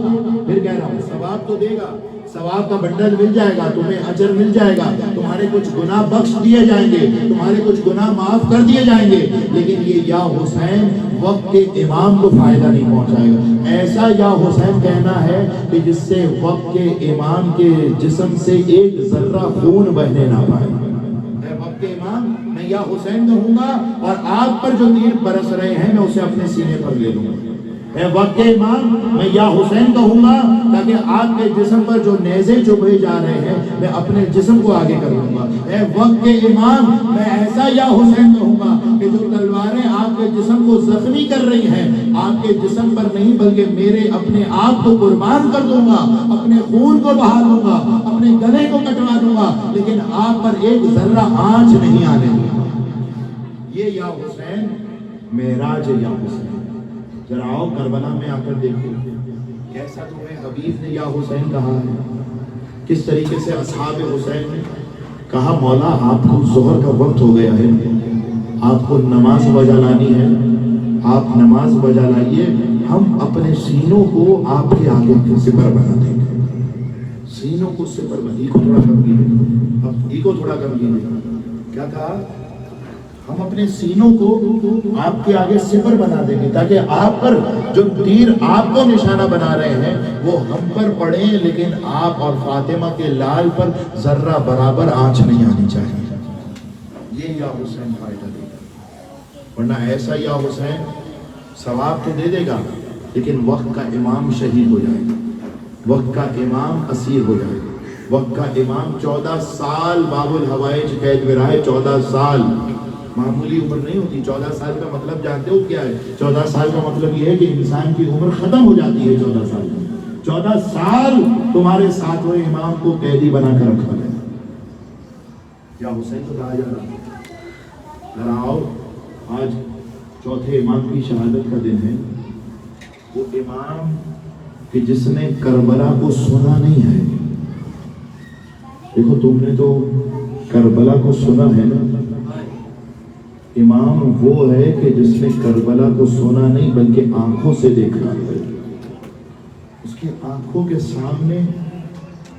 پھر کہہ رہا ہوں ثواب تو دے گا، ثواب کا بنڈل مل جائے گا، تمہیں اجر مل جائے گا، تمہارے کچھ گناہ بخش دیے جائیں گے، تمہارے کچھ گناہ معاف کر دیے جائیں گے. لیکن یہ یا حسین وقت کے امام کو فائدہ نہیں پہنچائے گا. ایسا یا حسین کہنا ہے کہ جس سے وقت کے امام کے جسم سے ایک ذرہ خون بہنے نہ پائے. اے وقت کے امام، میں یا حسین کہوں گا اور آپ پر جو تیر برس رہے ہیں میں اسے اپنے سینے پر لے لوں گا. اے وقت کے امام، میں یا حسین کہوں گا تاکہ آپ کے جسم پر جو نیزے چبھے جا رہے ہیں میں اپنے جسم کو آگے کر لوں گا. اے وقت کے امام، میں ایسا یا حسین کہوں گا کہ جو تلواریں آپ کے جسم کو زخمی کر رہی ہیں، آپ کے جسم پر نہیں بلکہ میرے اپنے آپ کو قربان کر دوں گا، اپنے خون کو بہا دوں گا، اپنے گلے کو کٹوا دوں گا، لیکن آپ پر ایک ذرہ آنچ نہیں آنے دوں گا. یہ یا حسین معراج یا حسین. ذرا آؤ کربلا میں آ کر دیکھو کیسا تمہیں حبیب نے یا حسین کہا ہے. کس طریقے سے اصحاب حسین نے کہا، مولا آپ کو ظہر کا وقت ہو گیا ہے، آپ کو نماز بجا لانی ہے، آپ نماز بجا لائیے، ہم اپنے سینوں کو آپ کے آگے سپر بنا دیں گے. سینوں کو سپر بنا، ای کو تھوڑا کم کیجیے، اب ای کو تھوڑا کم کیجیے. کیا کہا؟ ہم اپنے سینوں کو آپ کے آگے سپر بنا دیں گے تاکہ آپ پر جو تیر آپ کو نشانہ بنا رہے ہیں وہ ہم پر پڑے، لیکن آپ اور فاطمہ کے لال پر ذرہ برابر آنچ نہیں آنی چاہیے. یہ یا حسین فائدہ دے گا. ورنہ ایسا یا حسین ثواب تو دے دے گا لیکن وقت کا امام شہید ہو جائے گا، وقت کا امام اسیر ہو جائے گا. وقت کا امام 14 سال باب الحوائج قید میں رہا ہے. 14 سال معمولی عمر نہیں ہوتی. 14 سال کا مطلب جانتے ہو کیا ہے؟ 14 سال کا مطلب یہ ہے کہ انسان کی عمر ختم ہو جاتی ہے. 14 سال 14 سال تمہارے 7ویں امام کو قیدی بنا کر رکھا گیا. یا حسین کو کہا جا رہا. ذرا آؤ، آج چوتھے امام کی شہادت کا دن ہے. وہ امام کہ جس نے کربلا کو سنا نہیں ہے. دیکھو تم نے تو کربلا کو سنا ہے نا، امام وہ ہے کہ جس نے کربلا کو سونا نہیں بلکہ آنکھوں سے دیکھا ہے. اس کی آنکھوں کے سامنے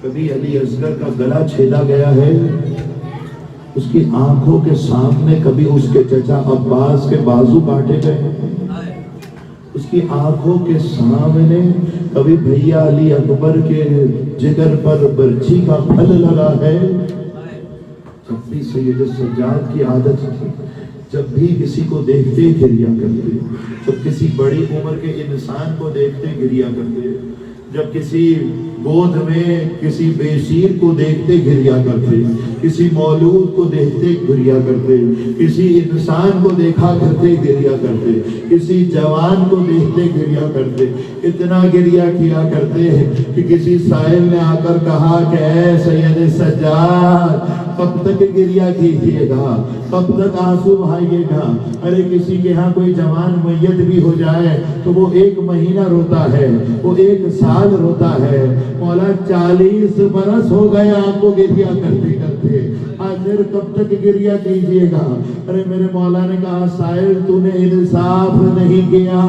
کبھی علی اصغر کا گلا چھیدا گیا ہے، اس کی آنکھوں کے سامنے کبھی اس کے چچا عباس کے بازو کاٹے گئے، اس کی آنکھوں کے سامنے کبھی بھیا علی اکبر کے جگر پر برچھی کا پھل لگا ہے. جب بھی سید سجاد کی عادت تھی جب بھی کسی کو دیکھتے گریا کرتے، جب کسی بڑی عمر کے انسان کو دیکھتے گریا کرتے، جب کسی گود میں کسی بے شیر کو دیکھتے گریا کرتے، کسی مولود کو دیکھتے گریا کرتے، کسی انسان کو دیکھا کرتے گریا کرتے، کسی جوان کو دیکھتے گریا کرتے. اتنا گریا کیا کرتے کہ کسی سائل نے آ کر کہا کہ اے سید سجاد کب تک گریا کیجیے گا، کب تک آنسو بہائیے گا؟ ارے کسی کے ہاں کوئی جوان میت بھی ہو جائے تو وہ 1 مہینہ روتا ہے، وہ 1 سال روتا ہے. مولا 40 برس ہو گئے آپ کو گریا کرتے کرتے، آخر کب تک گریا کیجیے گا؟ ارے میرے مولا نے کہا سائل تو نے انصاف نہیں کیا.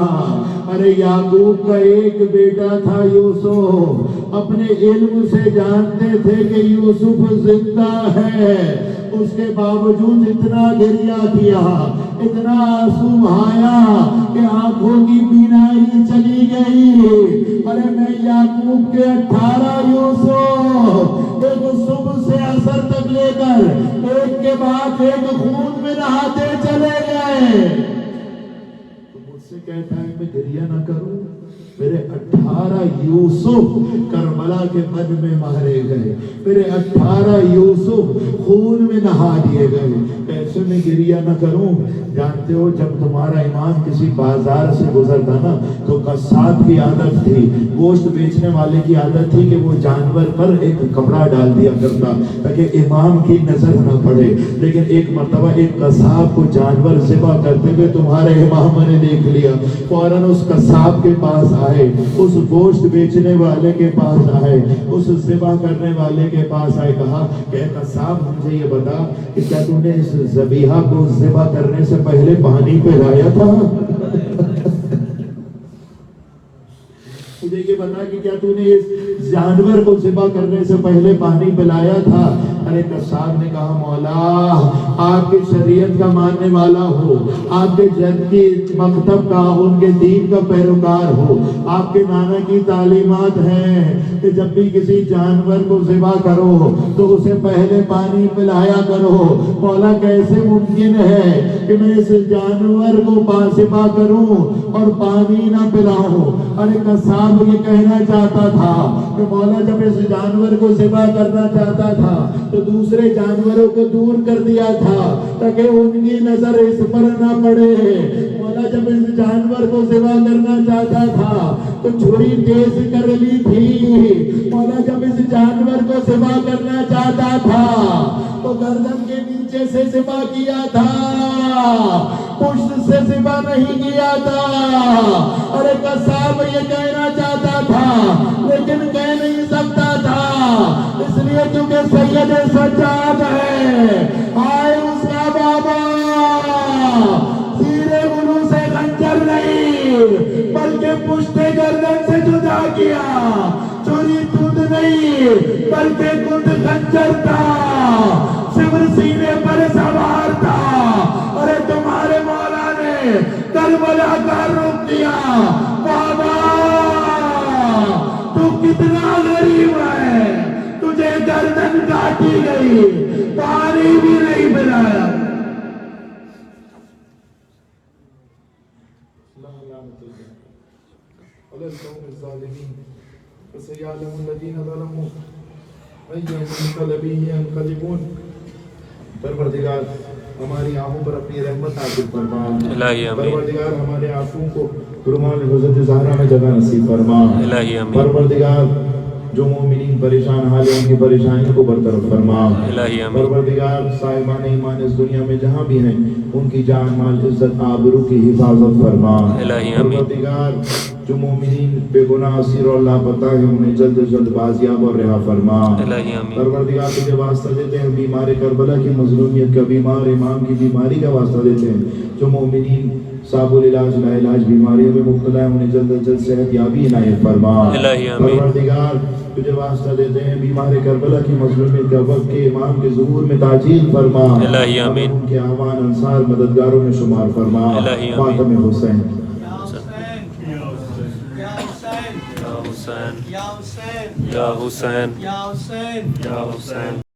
ارے یعقوب کا ایک بیٹا تھا یوسف، اپنے علم سے جانتے تھے کہ یوسف زندہ ہے، اس کے باوجود اتنا گریا کیا، اتنا آنسو بہایا کہ آنکھوں کی بینائی چلی گئی. ارے میں یعقوب کے 18 یوسف ایک صبح سے عصر تک لے کر ایک کے بعد ایک خون میں نہاتے چلے گئے. مجھ سے کہتا ہے میں گریا نہ کروں؟ میرے 18 یوسف کربلا کے من میں مارے گئے، میرے 18 یوسف خون میں نہا دیے گئے، ایسے میں گریا نہ کروں؟ جانتے ہو جب تمہارا امام کسی بازار سے گزرتا نا تو قصاب کی عادت تھی، گوشت بیچنے والے کی عادت تھی کہ وہ جانور پر ایک کپڑا ڈال دیا کرتا تاکہ امام کی نظر نہ پڑے. لیکن ایک مرتبہ ایک قصاب کو جانور ذبح کرتے ہوئے تمہارے امام نے دیکھ لیا، فوراً اس قصاب کے پاس آئے، اس گوشت بیچنے والے کے پاس آئے، اس ذبح کرنے والے کے پاس آئے، کہا کہ قصاب مجھے یہ بتا کہ کیا تم نے اس ذبیحہ کو ذبح کرنے سے پہلے پانی پلایا تھا؟ مجھے یہ بتا کہ کیا تو نے اس جانور کو ذبح کرنے سے پہلے پانی پلایا تھا؟ ارے قصاب نے کہا مولا آپ کی شریعت کا ماننے والا ہو، آپ کے جد کی مکتب کا، ان کے دین کا پیروکار ہو، آپ کے نانا کی تعلیمات ہیں کہ جب بھی کسی جانور کو ذبح کرو تو اسے پہلے پانی پلایا کرو. مولا کیسے ممکن ہے کہ میں اس جانور کو ذبح کروں اور پانی نہ پلاؤں؟ ارے قصاب یہ کہنا چاہتا تھا کہ مولا جب اس جانور کو ذبح کرنا چاہتا تھا تو دوسرے جانوروں کو دور کر دیا تھا تاکہ ان کی نظر اس پر نہ پڑے. مولا جب اس جانور کو ذبح کرنا چاہتا تھا تو چھری تیز کر لی تھی. مولا جب اس جانور کو ذبح کرنا چاہتا تھا تو گردن کے نیچے سے ذبح کیا تھا، پشت سے ذبح نہیں کیا تھا. ارے قصاب یہ کہنا چاہتا تھا لیکن کہہ نہیں سکتا تھا، اس لیے کیونکہ سید سجاد ہے. آئے اس کا بابا سیرے گلو سے خنجر نہیں بلکہ پشت گردن سے جدا کیا، چوری تند نہیں بلکہ تند خنجر تھا، صبر سینے پر سوار تھا. ارے تمہارے مولا نے کربلا کا رخ کیا. بابا تو کتنا غریب ہے، تجھے گردن کاٹی گئی، پانی بھی نہیں پلایا. پروردگار ہماری آنکھوں پر اپنی رحمت نازل فرما، الہی آمین. پروردگار ہمارے آنسوں کو رمان حضرت زہرا میں جگہ نصیب فرما. الہی آمین. پروردگار جو مومنین پریشان حال ہیں ان کی پریشانیوں کو برطرف فرما. الہی آمین. پروردگار صاحبان ایمان اس دنیا میں جہاں بھی ہیں ان کی جان مال عزت آبرو کی حفاظت فرما. الہی آمین. پروردگار جو مومنین بے گناہ اسیر اور لاپتہ ہیں انہیں جلد از جلد بازیاب اور رہا فرما الہی آمین پروردگار تجھے واسطہ دیتے ہیں بیمار کربلا کی مظلومیت کا، بیمار امام کی بیماری کا واسطہ دیتے ہیں، جو مومنین صاحب العلاج لا علاج بیماریوں میں مبتلا ہیں انہیں جلد از جلد صحت یابی عنایت فرما الہی آمین پروردگار تجھے واسطہ دیتے ہیں بیمار کربلا کی مظلومیت کا، وقت کے امام کے ظہور میں تاجیل فرما الہی آمین ان کے اعوان انصار مددگاروں میں شمار فرما الہی آمین فاطمہ حسین یا حسین یا حسین یا حسین یا حسین یا حسین